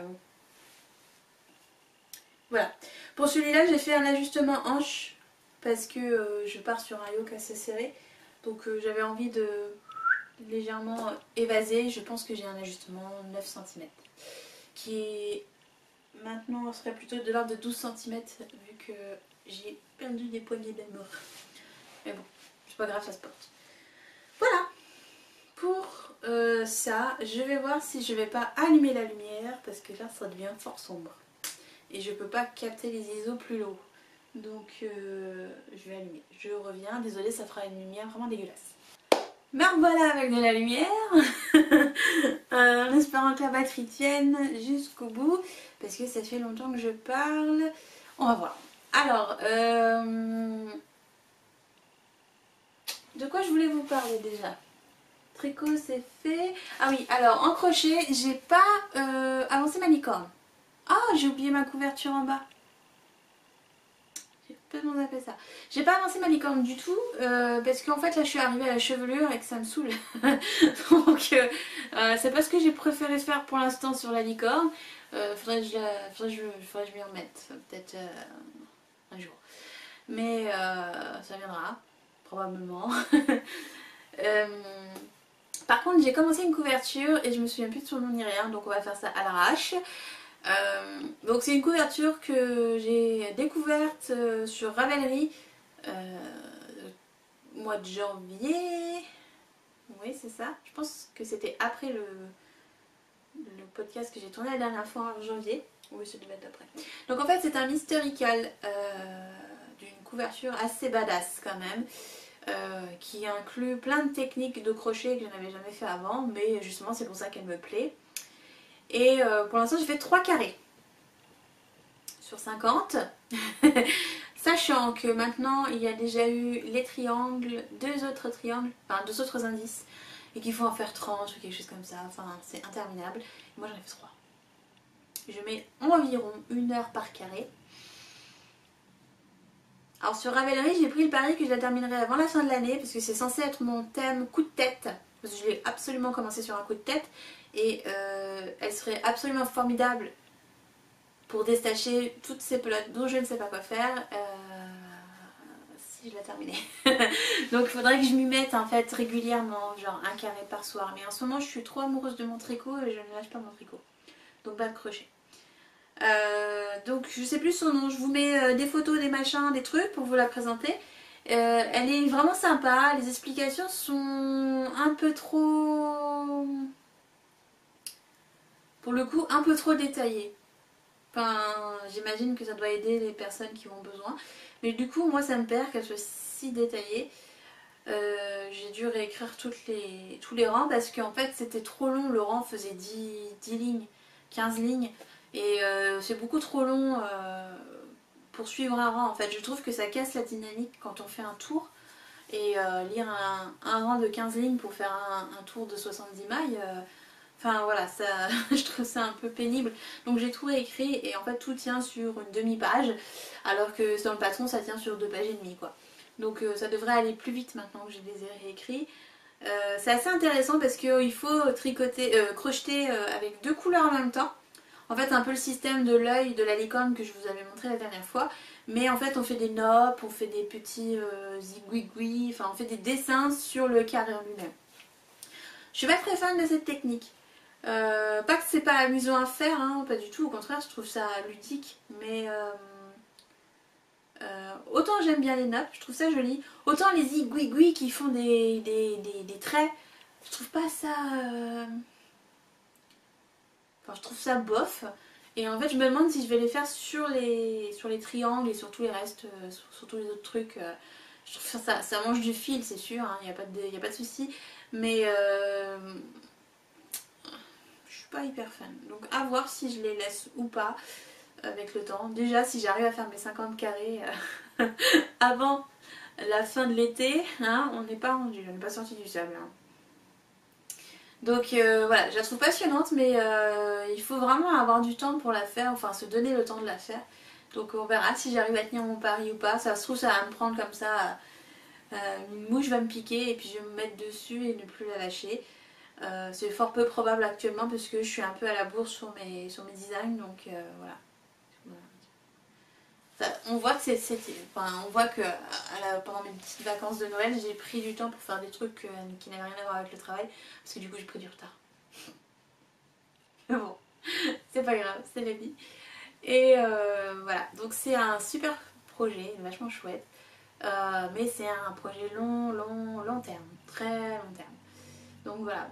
Voilà. Pour celui-là, j'ai fait un ajustement hanche parce que je pars sur un yoke assez serré. Donc j'avais envie de légèrement évaser. Je pense que j'ai un ajustement 9 cm qui est maintenant serait plutôt de l'ordre de 12 cm vu que j'ai perdu des poignées d'amour. Mais bon, c'est pas grave, ça se porte. Voilà. Pour ça, je vais voir si je vais pas allumer la lumière parce que là ça devient fort sombre. Et je peux pas capter les ISO plus lourds. Donc je vais allumer. Je reviens, désolée, ça fera une lumière vraiment dégueulasse. Me revoilà avec de la lumière. En espérant que la batterie tienne jusqu'au bout. Parce que ça fait longtemps que je parle. On va voir. Alors, de quoi je voulais vous parler déjà? Tricot c'est fait. Ah oui, alors en crochet, j'ai pas avancé ma licorne. Ah, j'ai oublié ma couverture en bas. J'ai complètement zappé ça. J'ai pas avancé ma licorne du tout parce qu'en fait là je suis arrivée à la chevelure et que ça me saoule. Donc c'est pas ce que j'ai préféré faire pour l'instant sur la licorne. Faudrait que je m'y remette peut-être un jour. Mais ça viendra probablement. Par contre j'ai commencé une couverture et je me souviens plus de son nom ni rien, donc on va faire ça à l'arrache. Donc c'est une couverture que j'ai découverte sur Ravelry mois de janvier. Oui c'est ça, je pense que c'était après le podcast que j'ai tourné la dernière fois en janvier. Oui c'est de mettre d'après. Donc en fait c'est un historical d'une couverture assez badass quand même. Qui inclut plein de techniques de crochet que je n'avais jamais fait avant, mais justement c'est pour ça qu'elle me plaît. Et pour l'instant j'ai fait 3 carrés sur 50. Sachant que maintenant il y a déjà eu les triangles, 2 autres triangles, enfin 2 autres indices, et qu'il faut en faire 30 ou quelque chose comme ça, enfin c'est interminable. Et moi j'en ai fait 3. Je mets environ 1 heure par carré. Alors sur Ravelry, j'ai pris le pari que je la terminerai avant la fin de l'année parce que c'est censé être mon thème coup de tête. Parce que je l'ai absolument commencé sur un coup de tête et elle serait absolument formidable pour détacher toutes ces pelotes dont je ne sais pas quoi faire si je la terminais. Donc il faudrait que je m'y mette en fait régulièrement, genre 1 carré par soir. Mais en ce moment je suis trop amoureuse de mon tricot et je ne lâche pas mon tricot. Donc pas de crochet. Donc je sais plus son nom, je vous mets des photos, des machins, des trucs pour vous la présenter. Elle est vraiment sympa, les explications sont un peu trop, pour le coup, un peu trop détaillées. Enfin, j'imagine que ça doit aider les personnes qui ont besoin. Mais du coup, moi ça me perd qu'elle soit si détaillée. J'ai dû réécrire tous les rangs parce qu'en fait c'était trop long, le rang faisait 10 lignes, 15 lignes. Et c'est beaucoup trop long pour suivre un rang. En fait, je trouve que ça casse la dynamique quand on fait un tour. Et lire un rang de 15 lignes pour faire un tour de 70 mailles, enfin voilà, ça, je trouve ça un peu pénible. Donc j'ai tout réécrit et en fait tout tient sur une demi-page, alors que dans le patron ça tient sur 2 pages et demie quoi. Donc ça devrait aller plus vite maintenant que je les ai réécrits. C'est assez intéressant parce qu'il faut crocheter avec 2 couleurs en même temps. En fait un peu le système de l'œil de la licorne que je vous avais montré la dernière fois. Mais en fait on fait des noppes, on fait des petits zigouigouis, enfin on fait des dessins sur le carré en lui-même. Je suis pas très fan de cette technique. Pas que c'est pas amusant à faire, hein, pas du tout, au contraire je trouve ça ludique. Mais autant j'aime bien les noppes, je trouve ça joli. Autant les zigouigouis qui font des traits, je trouve pas ça... Enfin, je trouve ça bof. Et en fait, je me demande si je vais les faire sur les triangles et sur tous les restes, sur tous les autres trucs. Je trouve ça mange du fil, c'est sûr, il n'y a pas de souci. Mais je suis pas hyper fan. Donc à voir si je les laisse ou pas avec le temps. Déjà, si j'arrive à faire mes 50 carrés avant la fin de l'été, hein, on n'est pas rendu, on n'est pas sorti du sable. Hein. Donc voilà, je la trouve passionnante, mais il faut vraiment avoir du temps pour la faire, enfin se donner le temps de la faire. Donc on verra si j'arrive à tenir mon pari ou pas. Ça se trouve ça va me prendre comme ça, une mouche va me piquer et puis je vais me mettre dessus et ne plus la lâcher. C'est fort peu probable actuellement parce que je suis un peu à la bourre sur mes designs, donc voilà. on voit que on voit que pendant mes petites vacances de Noël, j'ai pris du temps pour faire des trucs qui n'avaient rien à voir avec le travail, parce que du coup j'ai pris du retard. Mais bon, c'est pas grave, c'est la vie. Et voilà, donc c'est un super projet, vachement chouette. Mais c'est un projet long terme, très long terme. Donc voilà,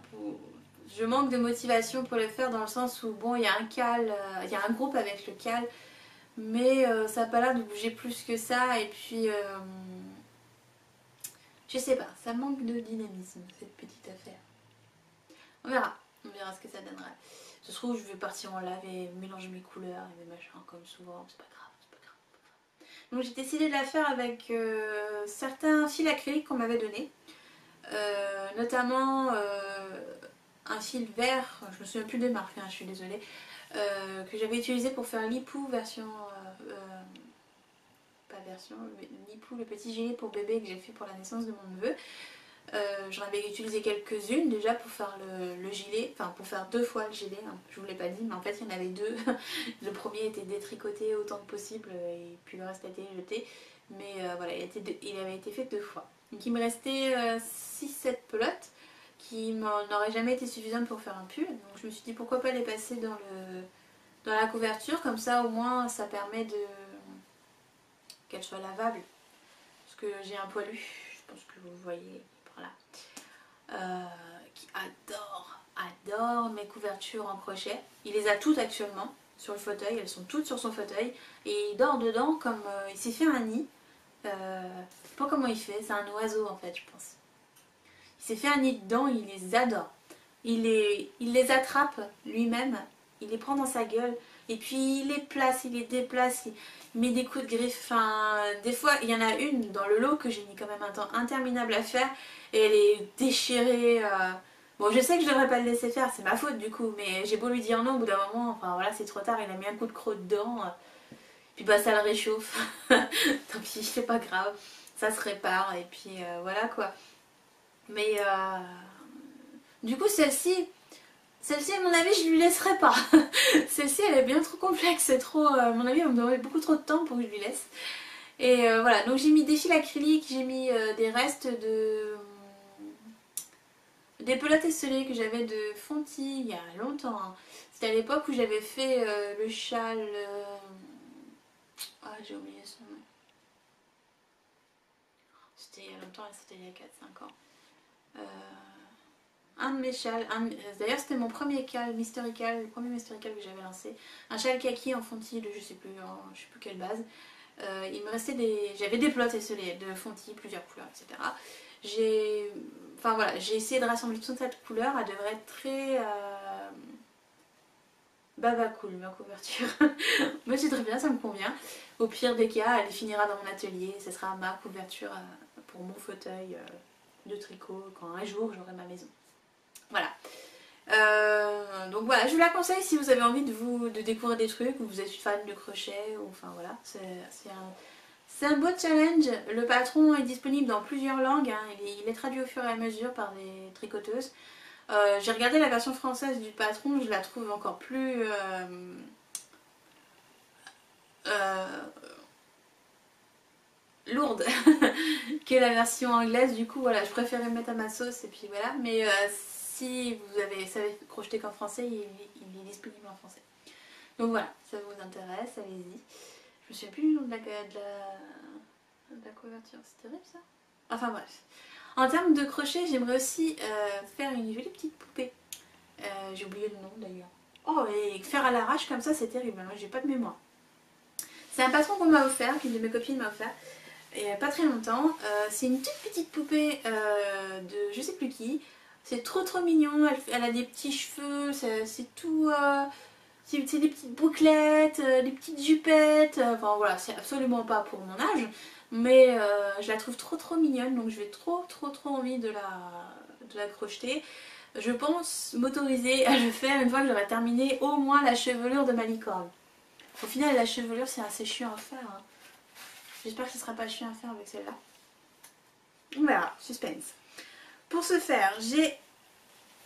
je manque de motivation pour le faire dans le sens où bon, il y a il y a un groupe avec le cal, mais ça n'a pas l'air de bouger plus que ça. Et puis, je sais pas, ça manque de dynamisme cette petite affaire. On verra ce que ça donnera. Ça se trouve, je vais partir en live et mélanger mes couleurs et mes machins comme souvent, c'est pas grave. Donc j'ai décidé de la faire avec certains fils acryliques qu'on m'avait donné. Notamment un fil vert, je me souviens plus des marques, hein, je suis désolée, que j'avais utilisé pour faire l'Ipou version... pas version, l'Ipou, le petit gilet pour bébé que j'ai fait pour la naissance de mon neveu. J'en avais utilisé quelques-unes déjà pour faire le gilet, enfin pour faire 2 fois le gilet, hein. Je vous l'ai pas dit mais en fait il y en avait 2. Le premier était détricoté autant que possible et puis le reste a été jeté, mais voilà, il avait été fait 2 fois. Donc il me restait 6-7 pelotes qui n'auraient jamais été suffisantes pour faire un pull, donc je me suis dit pourquoi pas les passer dans la couverture, comme ça au moins ça permet qu'elle soit lavable, parce que j'ai un poilu, je pense que vous le voyez. Voilà. Qui adore mes couvertures en crochet. Il les a toutes actuellement sur le fauteuil, elles sont toutes sur son fauteuil et il dort dedans comme il s'est fait un nid. Je sais pas comment il fait, c'est un oiseau en fait je pense. Il s'est fait un nid dedans, il les adore. Il les attrape lui-même, il les prend dans sa gueule et puis il les place, il les déplace, il met des coups de griffe. Enfin, des fois il y en a une dans le lot que j'ai mis quand même un temps interminable à faire et elle est déchirée. Bon, je sais que je devrais pas le laisser faire, c'est ma faute du coup, mais j'ai beau lui dire non au bout d'un moment, enfin voilà, c'est trop tard, il a mis un coup de croc dedans, puis bah ça le réchauffe. Tant pis, c'est pas grave, ça se répare et puis voilà quoi. Mais du coup celle-ci à mon avis je lui laisserai pas. Celle-ci elle est bien trop complexe, c'est trop, à mon avis elle me donnerait beaucoup trop de temps pour que je lui laisse. Et voilà, donc j'ai mis des fils acryliques, j'ai mis des restes des pelotes esselées que j'avais de Fonty il y a longtemps, hein. C'était à l'époque où j'avais fait le châle... Ah, j'ai oublié son nom. C'était il y a longtemps, c'était il y a 4-5 ans. Un de mes châles, d'ailleurs c'était mon premier cal, Mystery Cal, le premier Mystery Cal que j'avais lancé. Un châle kaki en Fonty de je sais plus quelle base. Il me restait j'avais des pelotes esselées de Fonty, plusieurs couleurs, etc. Enfin voilà, j'ai essayé de rassembler toute cette couleur, elle devrait être très baba cool ma couverture. Mais c'est très bien, ça me convient. Au pire des cas, elle finira dans mon atelier, ce sera ma couverture pour mon fauteuil de tricot quand un jour j'aurai ma maison. Voilà. Donc voilà, je vous la conseille si vous avez envie de découvrir des trucs ou vous êtes fan de crochet, ou enfin voilà, c'est un beau challenge. Le patron est disponible dans plusieurs langues, hein. Il est traduit au fur et à mesure par des tricoteuses. J'ai regardé la version française du patron, je la trouve encore plus lourde que la version anglaise. Du coup voilà, je préférais mettre à ma sauce et puis voilà. Mais si vous savez crocheter qu'en français, il est disponible en français. Donc voilà, ça vous intéresse, allez-y. Je me souviens plus du nom de la couverture, c'est terrible ça. Enfin bref. En termes de crochet, j'aimerais aussi faire une jolie petite poupée. J'ai oublié le nom d'ailleurs. Oh, et faire à l'arrache comme ça, c'est terrible, hein, j'ai pas de mémoire. C'est un patron qu'on m'a offert, qu'une de mes copines m'a offert, il n'y a pas très longtemps. C'est une toute petite poupée de je sais plus qui. C'est trop mignon, elle a des petits cheveux, c'est tout... c'est des petites bouclettes, des petites jupettes, enfin voilà, c'est absolument pas pour mon âge, mais je la trouve trop mignonne, donc je vais trop envie de la crocheter. Je pense m'autoriser à le faire une fois que j'aurai terminé au moins la chevelure de ma licorne. Au final la chevelure c'est assez chiant à faire, hein. J'espère que ce sera pas chiant à faire avec celle-là. On verra, suspense. Pour ce faire, j'ai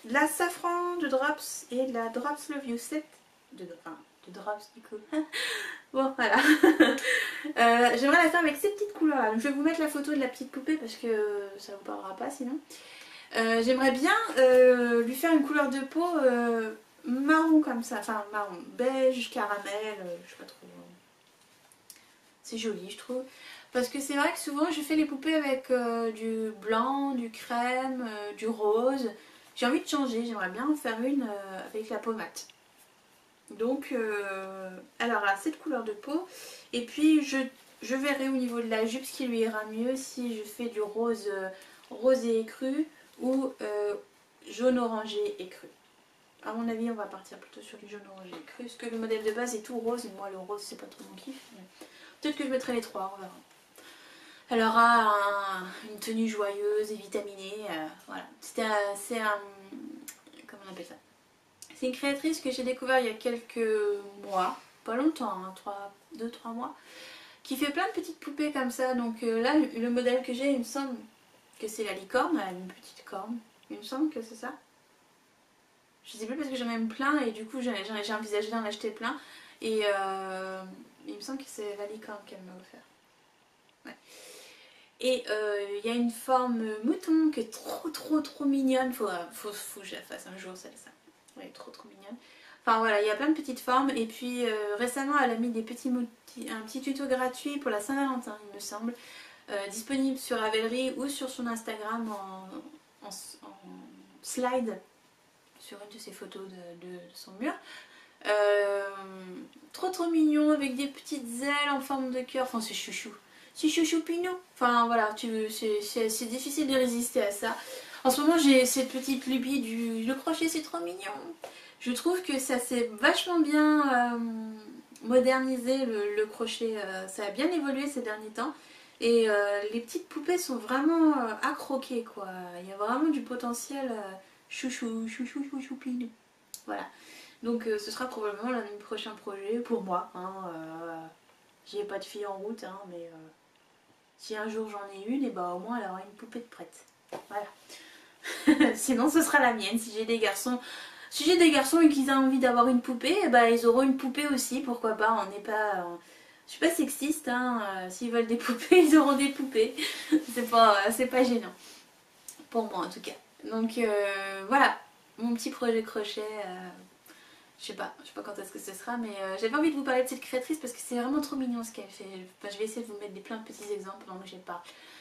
de la Safran de Drops et de la Drops Love You 7. de drops du coup. Bon voilà. J'aimerais la faire avec ces petites couleurs là. Donc je vais vous mettre la photo de la petite poupée parce que ça vous parlera pas sinon. J'aimerais bien lui faire une couleur de peau marron comme ça. Enfin marron, beige, caramel, je sais pas trop. C'est joli je trouve. Parce que c'est vrai que souvent je fais les poupées avec du blanc, du crème, du rose. J'ai envie de changer, j'aimerais bien en faire une avec la peau mate. Donc, alors là, cette couleur de peau. Et puis, je verrai au niveau de la jupe ce qui lui ira mieux si je fais du rose rosé écru ou jaune orangé écru. À mon avis, on va partir plutôt sur du jaune orangé écru. Parce que le modèle de base est tout rose. Et moi, le rose, c'est pas trop mon kiff. Peut-être que je mettrai les trois, on verra. Elle aura une tenue joyeuse et vitaminée. Voilà. C'est un... Comment on appelle ça? C'est une créatrice que j'ai découvert il y a quelques mois, pas longtemps, hein, 2-3 mois, qui fait plein de petites poupées comme ça. Donc là, le modèle que j'ai, il me semble que c'est la licorne, elle a une petite corne. Il me semble que c'est ça. Je sais plus parce que j'en aime plein et du coup j'ai envisagé d'en acheter plein. Et il me semble que c'est la licorne qu'elle m'a offert. Ouais. Et il y a une forme mouton qui est trop mignonne. Faut que je la fasse un jour celle-là. Elle est trop mignonne. Enfin voilà, il y a plein de petites formes. Et puis récemment elle a mis un petit tuto gratuit pour la Saint-Valentin il me semble. Disponible sur Ravelry ou sur son Instagram en slide sur une de ses photos de son mur. Trop mignon avec des petites ailes en forme de cœur. Enfin c'est chouchou. C'est chouchou pinou. Enfin voilà, c'est difficile de résister à ça. En ce moment j'ai cette petite lubie le crochet, c'est trop mignon. Je trouve que ça s'est vachement bien modernisé le crochet. Ça a bien évolué ces derniers temps. Et les petites poupées sont vraiment à croquer quoi. Il y a vraiment du potentiel chouchou pinou. Voilà. Donc ce sera probablement l'un de mes prochains projets pour moi. Hein, j'ai pas de fille en route, hein, mais si un jour j'en ai une, et bah au moins elle aura une poupée de prête. Voilà. Sinon ce sera la mienne. Si j'ai des garçons et qu'ils ont envie d'avoir une poupée, et bah ils auront une poupée aussi. Pourquoi pas? On n'est pas, je suis pas sexiste. Hein, s'ils veulent des poupées, ils auront des poupées. C'est pas gênant. Pour moi en tout cas. Donc voilà, mon petit projet crochet. Je sais pas quand est-ce que ce sera, mais j'avais envie de vous parler de cette créatrice parce que c'est vraiment trop mignon ce qu'elle fait. Enfin, je vais essayer de vous mettre plein de petits exemples pendant que je parle.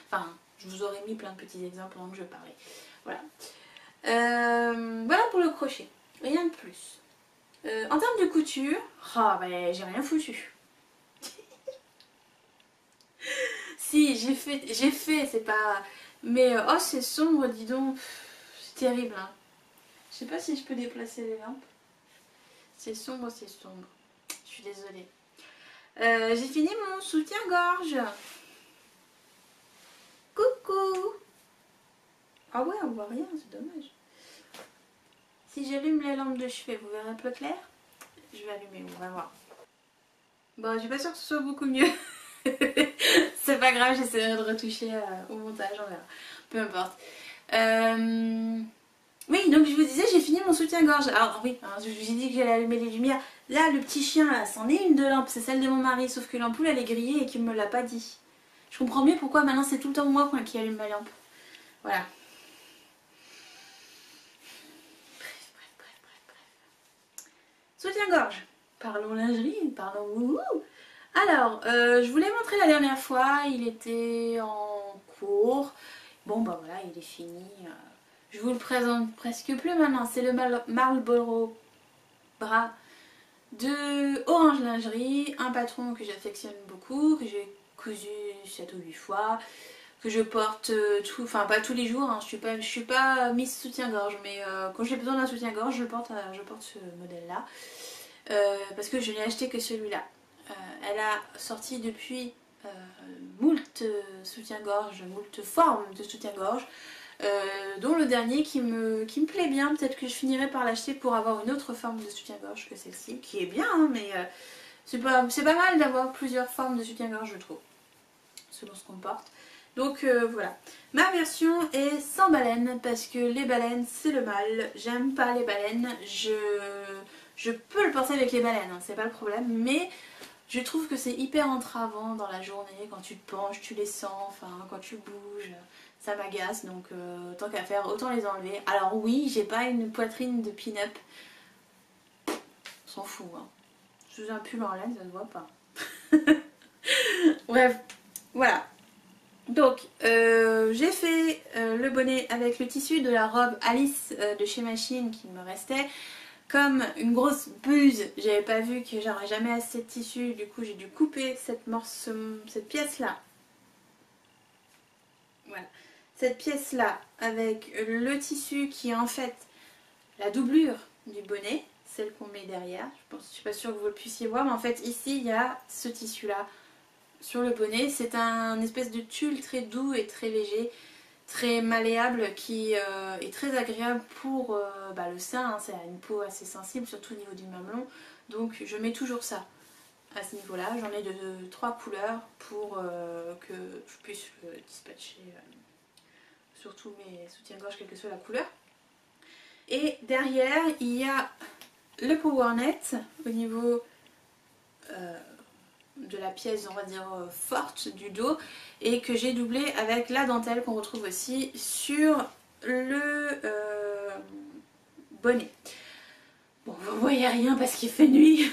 Enfin, je vous aurais mis plein de petits exemples pendant que je parlais. Voilà. Voilà pour le crochet. Rien de plus. En termes de couture, ben, j'ai rien foutu. Si, j'ai fait, c'est pas... Mais oh, c'est sombre, dis donc. C'est terrible, hein. Je sais pas si je peux déplacer les lampes. C'est sombre, c'est sombre. Je suis désolée. J'ai fini mon soutien-gorge. Coucou. Ah ouais, on voit rien, c'est dommage. Si j'allume les lampes de chevet, vous verrez un peu clair. Je vais allumer, on va voir. Bon, je suis pas sûre que ce soit beaucoup mieux. C'est pas grave, j'essaierai de retoucher au montage, on verra. Peu importe. Oui, donc je vous disais, j'ai fini mon soutien-gorge. Alors oui, je vous ai dit que j'allais allumer les lumières. Là, le petit chien, là, c'en est une de lampe, c'est celle de mon mari. Sauf que l'ampoule, elle est grillée et qu'il me l'a pas dit. Je comprends mieux pourquoi maintenant c'est tout le temps moi qui allume ma lampe. Voilà. Bref. Soutien-gorge. Parlons lingerie, parlons wouhou. Alors, je vous l'ai montré la dernière fois, il était en cours. Bon, bah voilà, il est fini. Je vous le présente presque plus maintenant. C'est le Marlboro Bras de Orange Lingerie. Un patron que j'affectionne beaucoup, que j'ai cousu 7 ou 8 fois. Que je porte enfin pas tous les jours. Hein, je suis pas Miss soutien-gorge. Mais quand j'ai besoin d'un soutien-gorge, je porte ce modèle-là. Parce que je n'ai acheté que celui-là. Elle a sorti depuis moult soutien-gorge, moult formes de soutien-gorge, dont le dernier qui me plaît bien. Peut-être que je finirai par l'acheter pour avoir une autre forme de soutien-gorge que celle-ci, qui est bien, hein, mais c'est pas mal d'avoir plusieurs formes de soutien-gorge, je trouve, selon ce qu'on porte. Donc voilà, ma version est sans baleine parce que les baleines c'est le mal, j'aime pas les baleines, Je peux le porter avec les baleines, hein, c'est pas le problème, mais je trouve que c'est hyper entravant dans la journée, quand tu te penches, tu les sens, enfin quand tu bouges, ça m'agace, donc tant qu'à faire, autant les enlever. Alors oui, j'ai pas une poitrine de pin-up, on s'en fout, hein. Sous un pull en laine, ça se voit pas. Bref, voilà. Donc, j'ai fait le bonnet avec le tissu de la robe Alice de chez Machine qui me restait. Comme une grosse buse, j'avais pas vu que j'aurais jamais assez de tissu, du coup j'ai dû couper cette pièce là. Voilà. Cette pièce là avec le tissu qui est en fait la doublure du bonnet, celle qu'on met derrière. Je suis pas sûre que vous le puissiez voir, mais en fait ici il y a ce tissu là sur le bonnet. C'est un espèce de tulle très doux et très léger, très malléable, qui est très agréable pour le sein, hein. C'est une peau assez sensible, surtout au niveau du mamelon, donc je mets toujours ça à ce niveau là. J'en ai de 3 couleurs pour que je puisse le dispatcher sur tous mes soutiens-gorge quelle que soit la couleur. Et derrière il y a le powernet au niveau de la pièce, on va dire forte du dos, et que j'ai doublé avec la dentelle qu'on retrouve aussi sur le bonnet. Bon, vous voyez rien parce qu'il fait nuit.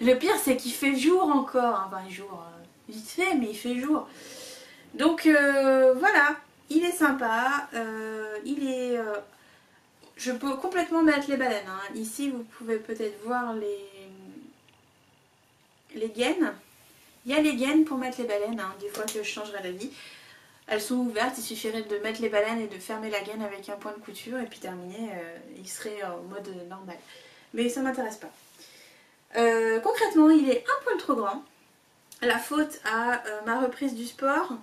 Le pire c'est qu'il fait jour encore, hein. Enfin jour vite fait, mais il fait jour. Donc voilà, il est sympa, je peux complètement mettre les baleines, hein. Ici vous pouvez peut-être voir les gaines. Il y a les gaines pour mettre les baleines, hein, des fois que je changerai d'avis. Elles sont ouvertes, il suffirait de mettre les baleines et de fermer la gaine avec un point de couture et puis terminé, il serait en mode normal. Mais ça m'intéresse pas. Concrètement, il est un poil trop grand. La faute à ma reprise du sport.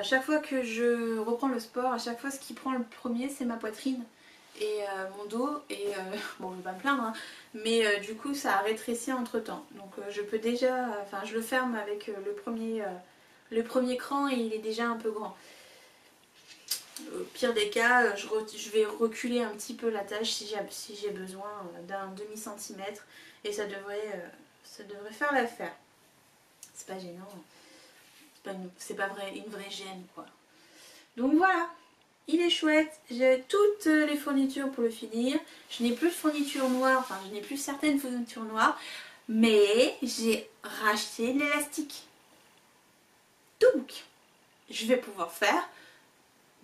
Chaque fois que je reprends le sport, à chaque fois ce qui prend le premier c'est ma poitrine et mon dos, et bon je vais pas me plaindre, hein, mais du coup ça a rétréci entre temps, donc je peux déjà, enfin je le ferme avec le premier cran et il est déjà un peu grand. Au pire des cas, je vais reculer un petit peu la tâche si j'ai besoin d'un demi-centimètre, et ça devrait faire l'affaire. C'est pas gênant, c'est pas une vraie gêne quoi. Donc voilà. Il est chouette, j'ai toutes les fournitures pour le finir. Je n'ai plus de fourniture noire, enfin je n'ai plus certaines fournitures noires, mais j'ai racheté l'élastique. Donc, je vais pouvoir faire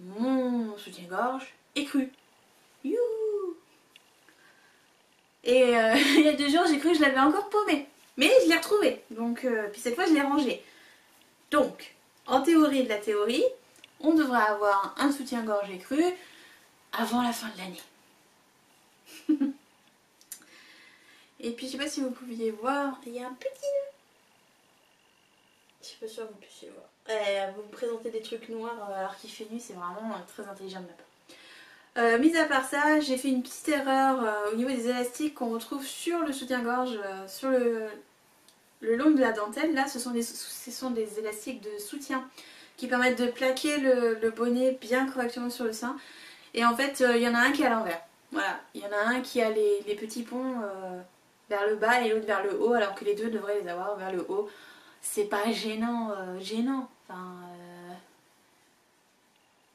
mon soutien-gorge écru. Youhou! Et il y a 2 jours, j'ai cru que je l'avais encore paumé, mais je l'ai retrouvé. Donc, puis cette fois, je l'ai rangé. Donc, en théorie de la théorie, on devrait avoir un soutien-gorge écru avant la fin de l'année. Et puis je sais pas si vous pouviez voir, il y a un petit nœud. Je suis pas sûre que vous puissiez voir. Vous me présentez des trucs noirs alors qu'il fait nuit, c'est vraiment très intelligent de ma part. Mis à part ça, j'ai fait une petite erreur au niveau des élastiques qu'on retrouve sur le soutien-gorge, sur le long de la dentelle. Là, ce sont des élastiques de soutien qui permettent de plaquer le bonnet bien correctement sur le sein. Et en fait, il y en a un qui est à l'envers. Voilà, il y en a un qui a les petits ponts vers le bas et l'autre vers le haut, alors que les deux devraient les avoir vers le haut. C'est pas gênant, Enfin,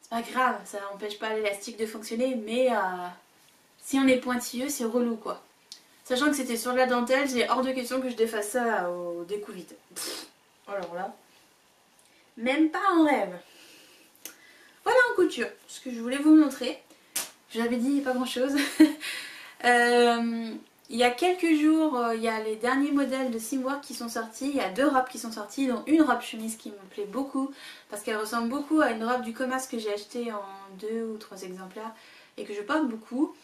c'est pas grave, ça n'empêche pas l'élastique de fonctionner, mais si on est pointilleux, c'est relou quoi. Sachant que c'était sur la dentelle, c'est hors de question que je défasse ça au découvite. Alors là, même pas en rêve. Voilà en couture, ce que je voulais vous montrer. Je vous avais dit pas grand chose. Il y a quelques jours, il y a les derniers modèles de Simwork qui sont sortis. Il y a 2 robes qui sont sorties, dont une robe chemise qui me plaît beaucoup, parce qu'elle ressemble beaucoup à une robe du commerce que j'ai achetée en 2 ou 3 exemplaires et que je porte beaucoup.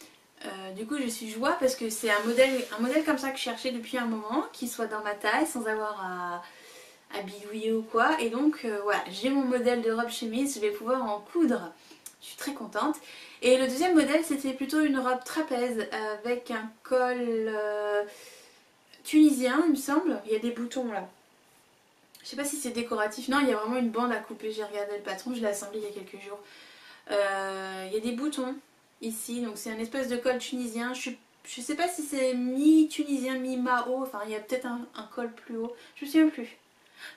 Du coup je suis joie parce que c'est un modèle comme ça que je cherchais depuis un moment, qui soit dans ma taille sans avoir à bidouiller ou quoi. Et donc voilà, j'ai mon modèle de robe chemise, je vais pouvoir en coudre. Je suis très contente. Et le deuxième modèle, c'était plutôt une robe trapèze avec un col tunisien, il me semble. Il y a des boutons là. Je sais pas si c'est décoratif. Non, il y a vraiment une bande à couper. J'ai regardé le patron, je l'ai assemblé il y a quelques jours. Il y a des boutons ici, donc c'est un espèce de col tunisien. Je suis je sais pas si c'est mi-tunisien, mi-mao, enfin il y a peut-être un col plus haut, je me souviens plus.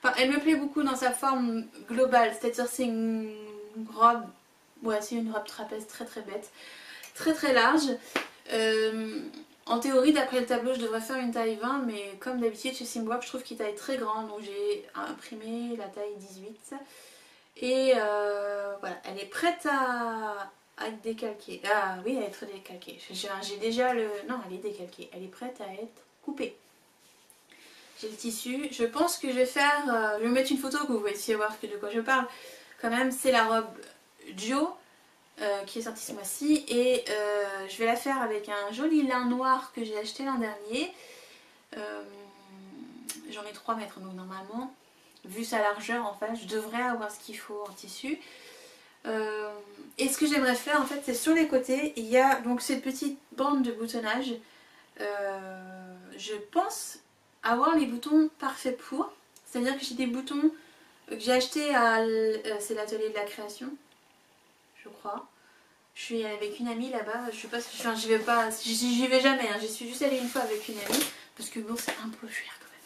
Enfin elle me plaît beaucoup dans sa forme globale, c'est-à-dire c'est une robe, ouais c'est une robe trapèze très très bête, très très large. En théorie d'après le tableau je devrais faire une taille 20 mais comme d'habitude chez Simwap je trouve qu'il taille très grand donc j'ai imprimé la taille 18 et voilà elle est prête à être décalquée. Ah oui elle est très décalquée, j'ai déjà le... non elle est décalquée, elle est prête à être coupée. J'ai le tissu, je pense que je vais faire, je vais mettre une photo que vous pouvez voir de quoi je parle quand même, c'est la robe Gio. Qui est sortie ce mois-ci et je vais la faire avec un joli lin noir que j'ai acheté l'an dernier. J'en ai 3 mètres donc normalement vu sa largeur en fait je devrais avoir ce qu'il faut en tissu. Et ce que j'aimerais faire en fait c'est sur les côtés il y a donc cette petite bande de boutonnage. Je pense avoir les boutons parfaits pour, c'est à dire que j'ai des boutons que j'ai acheté à c'est l'atelier de la création je crois. Je suis avec une amie là-bas, je sais pas si enfin, j'y vais jamais, hein. J'y suis juste allée une fois avec une amie, parce que bon c'est un peu cher quand même.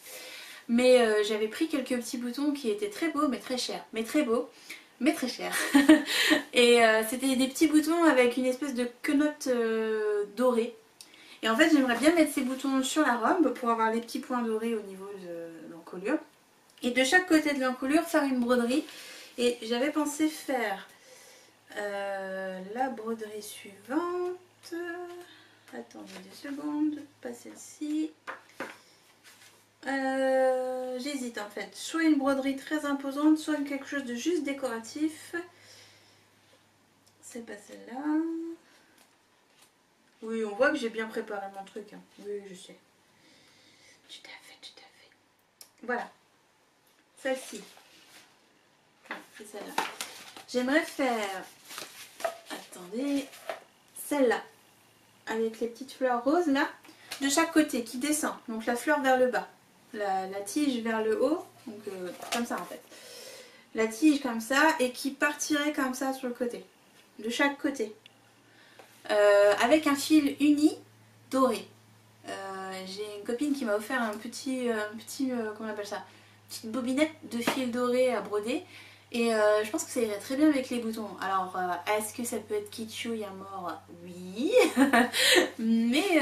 Mais j'avais pris quelques petits boutons qui étaient très beaux mais très chers, mais très beaux, mais très chers. Et c'était des petits boutons avec une espèce de quenotte dorée. Et en fait j'aimerais bien mettre ces boutons sur la robe pour avoir les petits points dorés au niveau de l'encolure. Et de chaque côté de l'encolure faire une broderie. Et j'avais pensé faire... la broderie suivante, attendez 2 secondes, pas celle-ci, j'hésite en fait, soit une broderie très imposante, soit quelque chose de juste décoratif, c'est pas celle-là, oui on voit que j'ai bien préparé mon truc, hein. Oui je sais, tout à fait, voilà, celle-ci, c'est celle-là, j'aimerais faire... Attendez, celle-là, avec les petites fleurs roses là, de chaque côté, qui descend. Donc la fleur vers le bas, la tige vers le haut, donc comme ça en fait. La tige comme ça, et qui partirait comme ça sur le côté, de chaque côté. Avec un fil uni doré. J'ai une copine qui m'a offert un petit comment on appelle ça, petite bobinette de fil doré à broder. Et je pense que ça irait très bien avec les boutons. Alors, est-ce que ça peut être kitschouille à mort? Oui. Mais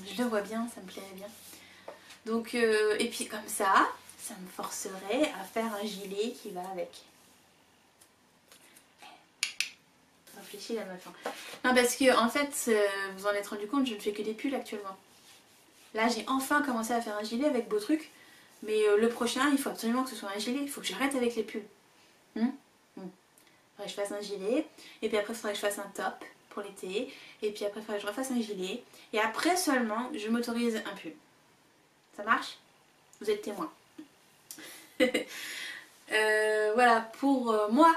je le vois bien, ça me plairait bien. Donc, et puis comme ça me forcerait à faire un gilet qui va avec. Réfléchis la meuf. Non, parce que en fait, vous en êtes rendu compte, je ne fais que des pulls actuellement. Là, j'ai enfin commencé à faire un gilet avec beau truc. Mais le prochain, il faut absolument que ce soit un gilet. Il faut que j'arrête avec les pulls. Faudrait que je fasse un gilet. Et puis après, il faudrait que je fasse un top pour l'été. Et puis après, il faudrait que je refasse un gilet. Et après seulement, je m'autorise un pull. Ça marche? Vous êtes témoins. Voilà, pour moi.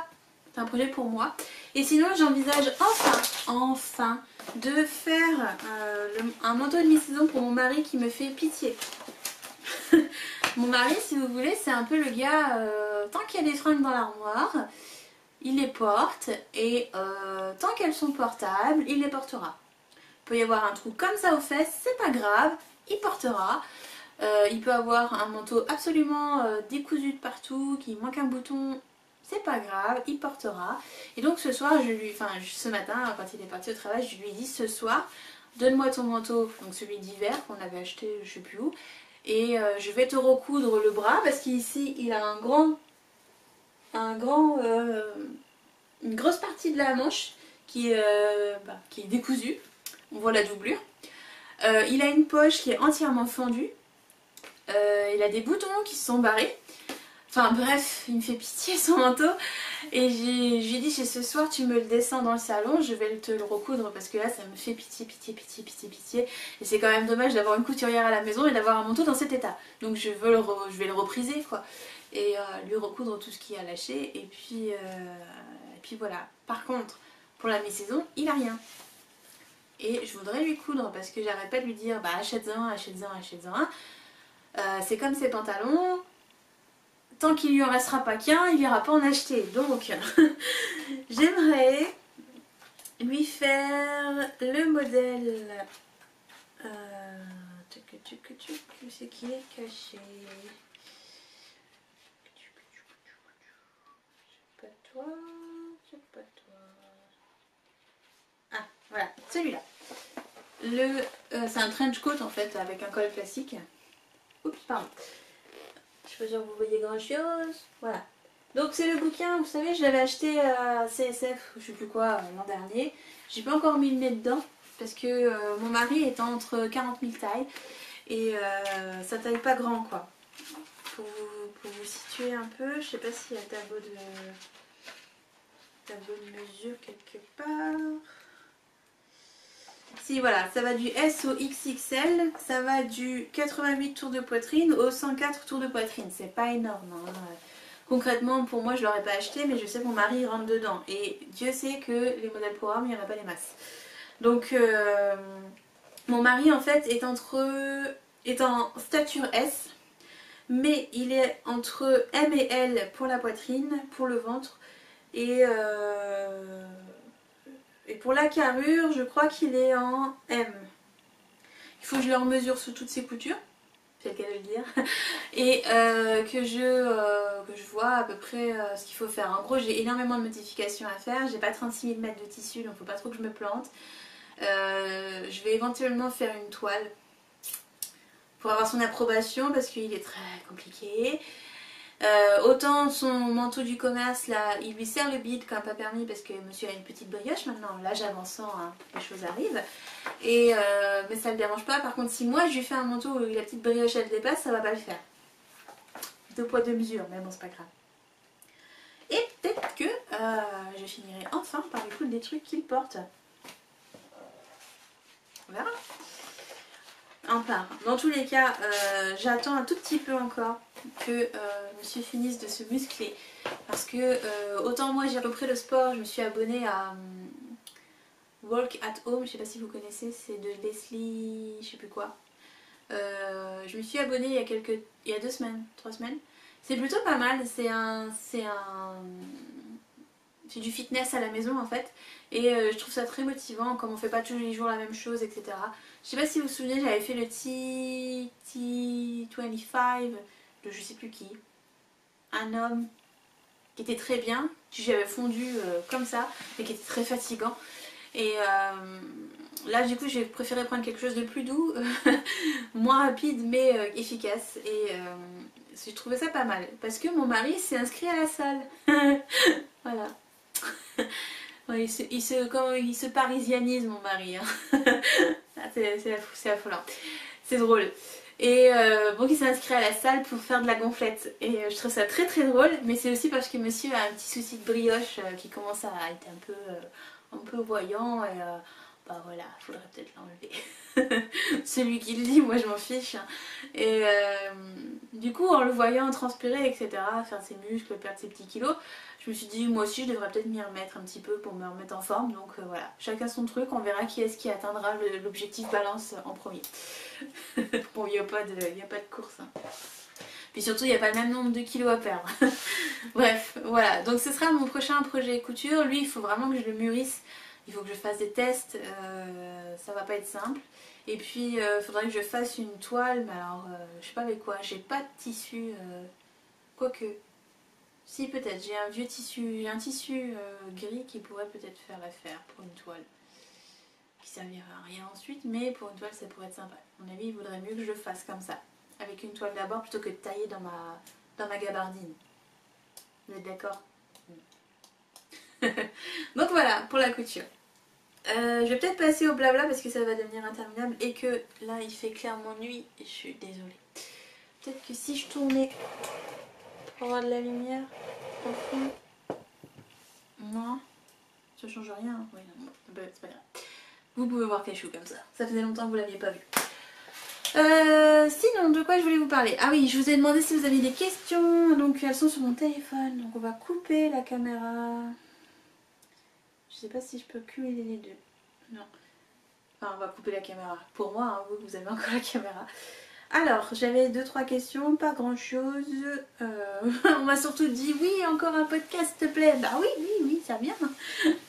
C'est un projet pour moi. Et sinon, j'envisage enfin de faire un manteau de mi-saison pour mon mari qui me fait pitié. Mon mari, si vous voulez, c'est un peu le gars, tant qu'il y a des fringues dans l'armoire, il les porte et tant qu'elles sont portables, il les portera. Il peut y avoir un trou comme ça aux fesses, c'est pas grave, il portera. Il peut avoir un manteau absolument décousu de partout, qui manque un bouton, c'est pas grave, il portera. Et donc ce soir, ce matin, quand il est parti au travail, je lui ai dit ce soir, donne-moi ton manteau, donc celui d'hiver qu'on avait acheté je sais plus où. Et je vais te recoudre le bras parce qu'ici il a une grosse partie de la manche qui est décousue. On voit la doublure. Il a une poche qui est entièrement fendue. Il a des boutons qui se sont barrés. Enfin bref, il me fait pitié son manteau. Et j'ai dit ce soir tu me le descends dans le salon, je vais te le recoudre parce que là ça me fait pitié. Et c'est quand même dommage d'avoir une couturière à la maison et d'avoir un manteau dans cet état. Donc je vais le repriser quoi. Et lui recoudre tout ce qui a lâché. Et puis voilà. Par contre, pour la mi-saison, il a rien. Et je voudrais lui coudre parce que j'arrête pas de lui dire bah achète-en un. C'est comme ses pantalons. Tant qu'il lui en restera pas qu'un, il ira pas en acheter. Donc, j'aimerais lui faire le modèle Où c'est qu'il est caché? C'est pas toi, c'est pas toi. Ah, voilà, celui-là. C'est un trench coat en fait avec un col classique. Oups, pardon. Je suis pas sûre que vous voyez grand chose. Voilà. Donc c'est le bouquin, vous savez, je l'avais acheté à CSF, je sais plus quoi, l'an dernier. J'ai pas encore mis le nez dedans parce que mon mari est entre 40 000 tailles et ça taille pas grand quoi. Pour vous situer un peu, je sais pas s'il y a tableau de mesure quelque part. Si voilà, ça va du S au XXL, ça va du 88 tours de poitrine au 104 tours de poitrine. C'est pas énorme. Hein. Concrètement, pour moi, je l'aurais pas acheté, mais je sais que mon mari rentre dedans. Et Dieu sait que les modèles programme, il n'y en a pas des masses. Donc, mon mari, en fait, est en stature S, mais il est entre M et L pour la poitrine, pour le ventre, et pour la carrure, je crois qu'il est en M. Il faut que je le mesure sous toutes ses coutures, c'est le cas de le dire, et que je vois à peu près ce qu'il faut faire. En gros, j'ai énormément de modifications à faire, j'ai pas 36 000 mètres de tissu, donc faut pas trop que je me plante. Je vais éventuellement faire une toile pour avoir son approbation parce qu'il est très compliqué. Autant son manteau du commerce là, il lui sert le bide quand même pas permis parce que monsieur a une petite brioche maintenant, l'âge avançant, hein, les choses arrivent. Mais ça ne le dérange pas. Par contre, si moi je lui fais un manteau où la petite brioche elle dépasse, ça va pas le faire. 2 poids 2 mesures, mais bon, c'est pas grave. Et peut-être que je finirai enfin par lui foutre des trucs qu'il porte. On verra. Enfin, dans tous les cas, j'attends un tout petit peu encore que monsieur finisse de se muscler. Parce que autant moi j'ai repris le sport, je me suis abonnée à Walk at Home, je sais pas si vous connaissez, c'est de Leslie, je sais plus quoi. Je me suis abonnée il y a 2 semaines, 3 semaines. C'est plutôt pas mal, c'est du fitness à la maison en fait. Et je trouve ça très motivant, comme on fait pas tous les jours la même chose, etc. Je sais pas si vous vous souvenez, j'avais fait le T25 de je sais plus qui. Un homme qui était très bien, que j'avais fondu comme ça, mais qui était très fatigant. Et là du coup j'ai préféré prendre quelque chose de plus doux, moins rapide mais efficace. Et j'ai trouvé ça pas mal. Parce que mon mari s'est inscrit à la salle. Voilà. Ouais, il se parisianise mon mari. Hein. C'est affolant. C'est drôle. Et bon, il s'est inscrit à la salle pour faire de la gonflette. Et je trouve ça très très drôle. Mais c'est aussi parce que monsieur a un petit souci de brioche qui commence à être un peu voyant. Et bah voilà, faudrait peut-être l'enlever. Celui qui le dit, moi je m'en fiche. Et du coup, en le voyant transpirer, etc., faire ses muscles, perdre ses petits kilos, je me suis dit, moi aussi je devrais peut-être m'y remettre un petit peu pour me remettre en forme. Donc voilà, chacun son truc, on verra qui est-ce qui atteindra l'objectif balance en premier. Bon, il n'y a pas de course. Hein. Puis surtout, il n'y a pas le même nombre de kilos à perdre. Bref, voilà. Donc ce sera mon prochain projet couture. Lui, il faut vraiment que je le mûrisse. Il faut que je fasse des tests. Ça va pas être simple. Et puis, il faudrait que je fasse une toile. Mais alors, je sais pas avec quoi. J'ai pas de tissu. Quoique. Si, peut-être. J'ai un vieux tissu. J'ai un tissu gris qui pourrait peut-être faire l'affaire pour une toile. Qui servira à rien ensuite, mais pour une toile ça pourrait être sympa. À mon avis, il vaudrait mieux que je le fasse comme ça, avec une toile d'abord plutôt que de tailler dans ma gabardine. Vous êtes d'accord? Donc voilà pour la couture. Je vais peut-être passer au blabla parce que ça va devenir interminable et que là il fait clairement nuit et je suis désolée. Peut-être que si je tournais pour avoir de la lumière au fond. Non, ça change rien. Oui, non, c'est pas grave. Vous pouvez voir Cachou comme ça. Ça faisait longtemps que vous l'aviez pas vu. Sinon, de quoi je voulais vous parler? Ah oui, je vous ai demandé si vous aviez des questions. Donc elles sont sur mon téléphone. Donc on va couper la caméra. Je sais pas si je peux cumuler les deux. Non. Enfin, on va couper la caméra. Pour moi, hein, vous avez encore la caméra. Alors, j'avais 2-3 questions, pas grand chose. On m'a surtout dit oui, encore un podcast, s'il te plaît. Bah oui, ça vient.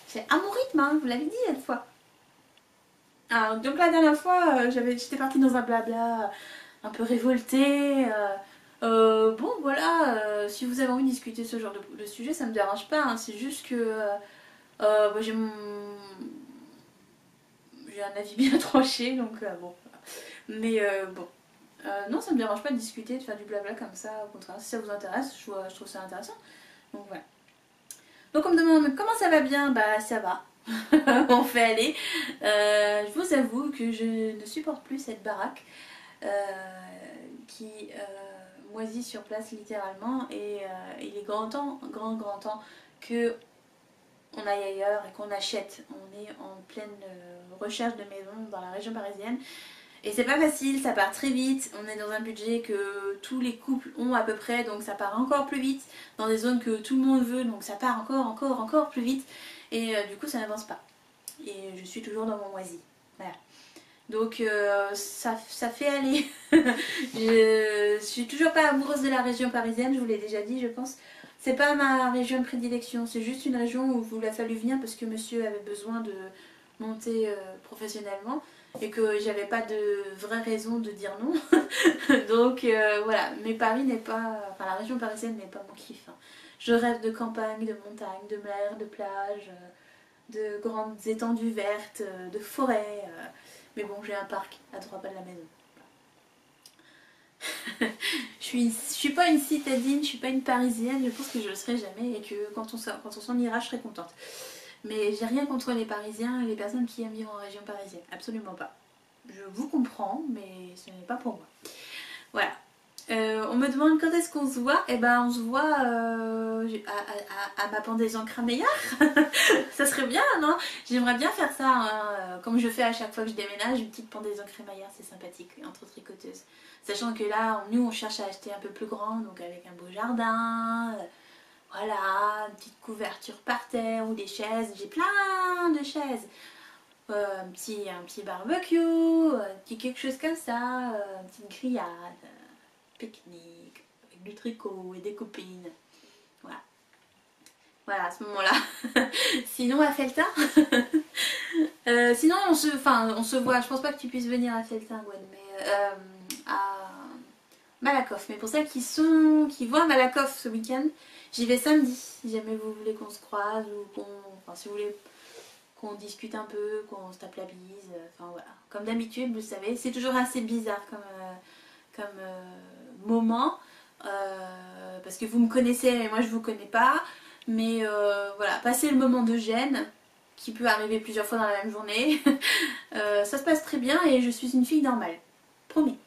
C'est à mon rythme, hein, vous l'avez dit une fois. Alors, donc la dernière fois, j'étais partie dans un blabla un peu révolté. Bon voilà, si vous avez envie de discuter ce genre de sujet, ça me dérange pas. Hein, c'est juste que bah, j'ai un avis bien tranché, donc bon. Mais bon, non, ça me dérange pas de discuter, de faire du blabla comme ça. Au contraire, si ça vous intéresse, je trouve ça intéressant. Donc voilà. Donc on me demande comment ça va bien, bah ça va. On fait aller. Je vous avoue que je ne supporte plus cette baraque euh, qui moisit sur place littéralement et il est grand temps que on aille ailleurs et qu'on achète. On est en pleine recherche de maison dans la région parisienne. Et c'est pas facile, ça part très vite. On est dans un budget que tous les couples ont à peu près, donc ça part encore plus vite. Dans des zones que tout le monde veut, donc ça part encore plus vite. Et du coup, ça n'avance pas. Et je suis toujours dans mon moisi. Voilà. Donc ça fait aller. Je suis toujours pas amoureuse de la région parisienne, je vous l'ai déjà dit, je pense. C'est pas ma région de prédilection, c'est juste une région où il a fallu venir parce que monsieur avait besoin de monter professionnellement et que j'avais pas de vraie raison de dire non. Donc voilà, mais Paris n'est pas. Enfin, la région parisienne n'est pas mon kiff. Hein. Je rêve de campagne, de montagne, de mer, de plage, de grandes étendues vertes, de forêts. Mais bon, j'ai un parc à 3 pas de la maison. Je suis pas une citadine, je suis pas une parisienne, je pense que je le serai jamais et que quand on s'en ira, je serai contente. Mais j'ai rien contre les Parisiens et les personnes qui aiment vivre en région parisienne, absolument pas. Je vous comprends, mais ce n'est pas pour moi. Voilà. On me demande quand est-ce qu'on se voit. Eh ben on se voit à ma pendaison crémaillère. Ça serait bien, non? J'aimerais bien faire ça, hein, comme je fais à chaque fois que je déménage, une petite pendaison crémaillère, c'est sympathique, entre tricoteuses. Sachant que là, nous on cherche à acheter un peu plus grand, donc avec un beau jardin, voilà, une petite couverture par terre ou des chaises. J'ai plein de chaises. Un petit barbecue, quelque chose comme ça, une petite grillade, pique-nique, avec du tricot et des copines. Voilà. Voilà, à ce moment-là. Sinon, à Feltin, sinon, on se voit. Je pense pas que tu puisses venir à Feltin, Gwen, mais à Malakoff. Mais pour celles qui vont à Malakoff ce week-end, j'y vais samedi. Si jamais vous voulez qu'on se croise ou si vous voulez qu'on discute un peu, qu'on se tape la bise, enfin voilà. Comme d'habitude, vous savez, c'est toujours assez bizarre comme moment, parce que vous me connaissez et moi je vous connais pas, mais voilà, passer le moment de gêne, qui peut arriver plusieurs fois dans la même journée, ça se passe très bien et je suis une fille normale, promis.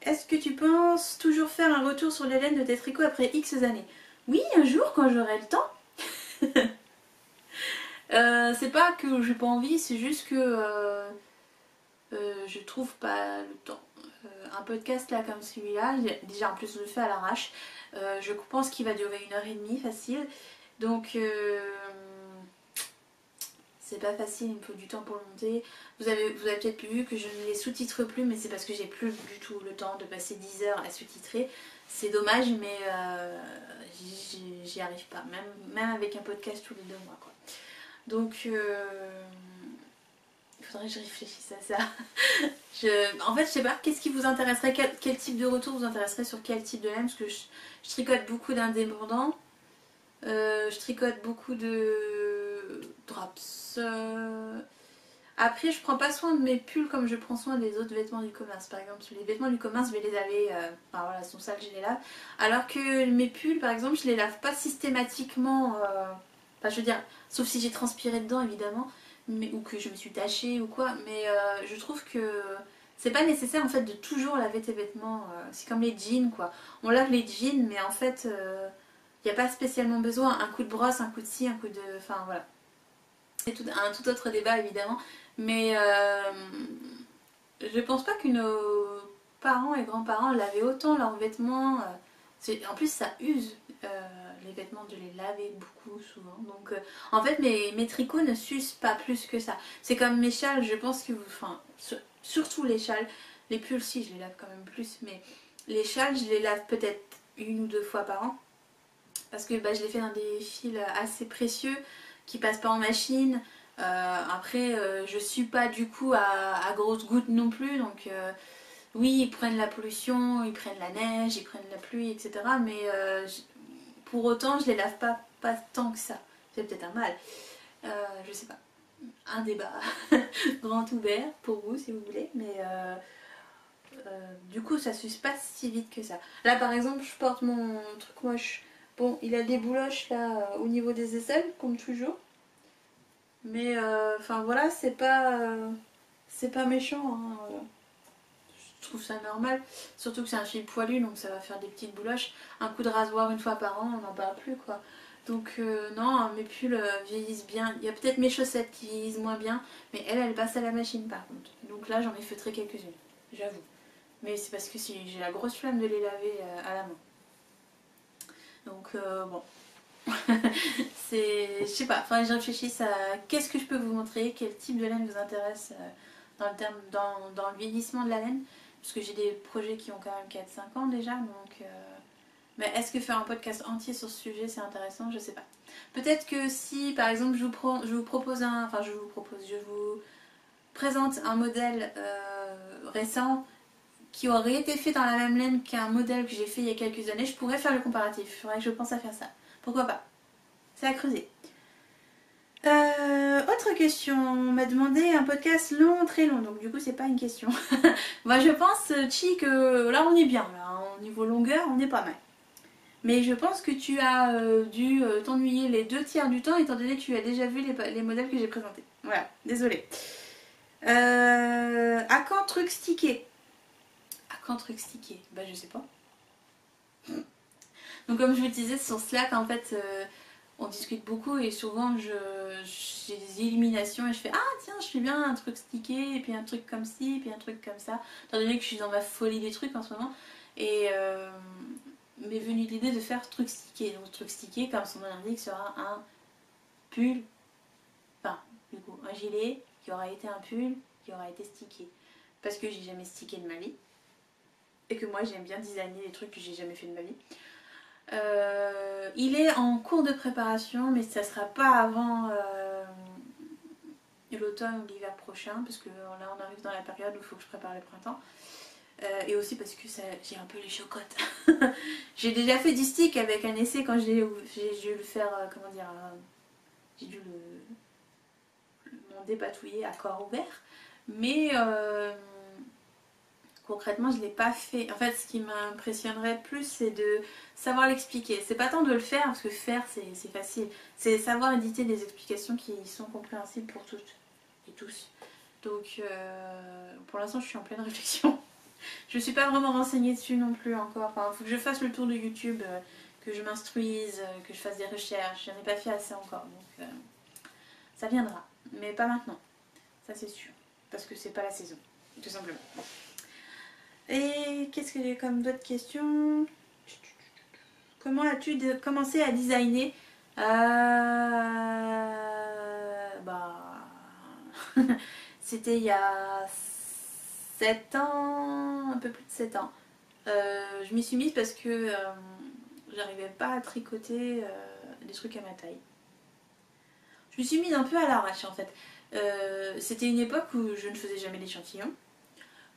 Est-ce que tu penses toujours faire un retour sur les laines de tes tricots après X années? Oui, un jour quand j'aurai le temps. C'est pas que j'ai pas envie, c'est juste que je trouve pas le temps. Un podcast là comme celui-là, déjà en plus je le fais à l'arrache, je pense qu'il va durer 1h30 facile. Donc c'est pas facile, il me faut du temps pour le monter. Vous avez peut-être vu que je ne les sous-titre plus, mais c'est parce que j'ai plus du tout le temps de passer 10 heures à sous-titrer. C'est dommage, mais j'y arrive pas, même avec un podcast tous les 2 mois, quoi. Donc il faudrait que je réfléchisse à ça. En fait, je sais pas, qu'est-ce qui vous intéresserait, quel type de retour vous intéresserait sur quel type de laine, parce que je tricote beaucoup d'indépendants, je tricote beaucoup de draps. Après, je prends pas soin de mes pulls comme je prends soin des autres vêtements du commerce. Par exemple, les vêtements du commerce, je vais les laver, enfin voilà, ils sont sales, je les lave. Alors que mes pulls, par exemple, je les lave pas systématiquement. Enfin, je veux dire, sauf si j'ai transpiré dedans, évidemment, ou que je me suis tachée ou quoi. Mais je trouve que c'est pas nécessaire en fait de toujours laver tes vêtements. C'est comme les jeans, quoi. On lave les jeans, mais en fait, il n'y a pas spécialement besoin. Un coup de brosse, un coup de scie, un coup de. Enfin voilà. C'est un tout autre débat évidemment, mais je pense pas que nos parents et grands-parents lavaient autant leurs vêtements. En plus, ça use les vêtements de les laver beaucoup souvent. Donc, en fait, mes tricots ne s'usent pas plus que ça. C'est comme mes châles, je pense que vous. Enfin, surtout les châles. Les pulls, si, je les lave quand même plus, mais les châles, je les lave peut-être 1 ou 2 fois par an. Parce que bah, je les fais dans des fils assez précieux qui passe pas en machine. Après, je suis pas du coup à grosses gouttes non plus, donc oui, ils prennent la pollution, ils prennent la neige, ils prennent la pluie, etc. Mais pour autant, je les lave pas tant que ça. C'est peut-être un mal. Je sais pas. Un débat grand ouvert pour vous si vous voulez, mais du coup ça s'use pas si vite que ça. Là par exemple, je porte mon truc moche. Bon, il a des bouloches là au niveau des aisselles, comme toujours. Mais enfin voilà, c'est pas méchant. Hein. Je trouve ça normal. Surtout que c'est un fil poilu, donc ça va faire des petites bouloches. Un coup de rasoir une fois par an, on n'en parle plus quoi. Donc non, mes pulls vieillissent bien. Il y a peut-être mes chaussettes qui vieillissent moins bien, mais elles passent à la machine par contre. Donc là j'en ai feutré quelques-unes, j'avoue. Mais c'est parce que si j'ai la grosse flemme de les laver à la main. Donc bon. Je sais pas, enfin je réfléchisse à qu'est-ce que je peux vous montrer, quel type de laine vous intéresse dans le vieillissement de la laine. Parce que j'ai des projets qui ont quand même 4-5 ans déjà, donc... Mais est-ce que faire un podcast entier sur ce sujet c'est intéressant? Je sais pas. Peut-être que si par exemple je vous propose un... Enfin je vous présente un modèle récent qui aurait été fait dans la même laine qu'un modèle que j'ai fait il y a quelques années, je pourrais faire le comparatif. Il faudrait que je pense à faire ça. Pourquoi pas? C'est à creuser. Autre question, on m'a demandé un podcast long, très long, donc du coup c'est pas une question. Moi je pense, Chi, que là on est bien, là, au niveau longueur on est pas mal. Mais je pense que tu as dû t'ennuyer les 2 tiers du temps étant donné que tu as déjà vu les modèles que j'ai présentés. Voilà, désolée. À quand truc stické? À quand truc stické? Bah je sais pas. Donc comme je vous disais sur Slack en fait on discute beaucoup et souvent j'ai des illuminations et je fais ah tiens je fais bien un truc stické et puis un truc comme ci et puis un truc comme ça. Étant donné que je suis dans ma folie des trucs en ce moment et m'est venue l'idée de faire truc stické. Donc truc stické comme son nom l'indique sera un pull, enfin du coup un gilet qui aura été un pull qui aura été stické. Parce que j'ai jamais stické de ma vie et que moi j'aime bien designer des trucs que j'ai jamais fait de ma vie. Il est en cours de préparation, mais ça sera pas avant l'automne ou l'hiver prochain, parce que là on arrive dans la période où il faut que je prépare le printemps. Et aussi parce que j'ai un peu les chocottes. J'ai déjà fait du stick avec un essai quand j'ai dû le faire, comment dire, j'ai dû m'en dépatouiller à corps ouvert. Mais concrètement, je ne l'ai pas fait. En fait, ce qui m'impressionnerait plus, c'est de savoir l'expliquer. C'est pas tant de le faire, parce que faire, c'est facile. C'est savoir éditer des explications qui sont compréhensibles pour toutes et tous. Donc, pour l'instant, je suis en pleine réflexion. Je ne suis pas vraiment renseignée dessus non plus encore. Enfin, il faut que je fasse le tour de YouTube, que je m'instruise, que je fasse des recherches. Je n'en ai pas fait assez encore. Donc, ça viendra. Mais pas maintenant. Ça, c'est sûr. Parce que c'est pas la saison. Tout simplement. Et qu'est-ce que j'ai comme d'autres questions? Comment as-tu commencé à designer? Bah... C'était il y a 7 ans, un peu plus de 7 ans. Je m'y suis mise parce que j'arrivais pas à tricoter des trucs à ma taille. Je me suis mise un peu à l'arrache en fait. C'était une époque où je ne faisais jamais d'échantillons.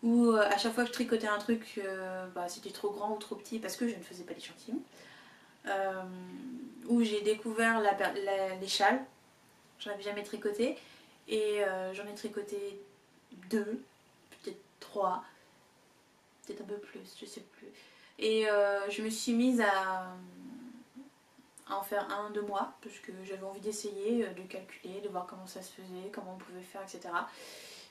Où à chaque fois que je tricotais un truc, c'était trop grand ou trop petit parce que je ne faisais pas d'échantillons. Où j'ai découvert les châles. J'en avais jamais tricoté. Et j'en ai tricoté 2, peut-être 3, peut-être un peu plus, je sais plus. Et je me suis mise à en faire 1-2 mois parce que j'avais envie d'essayer, de calculer, de voir comment ça se faisait, comment on pouvait faire, etc.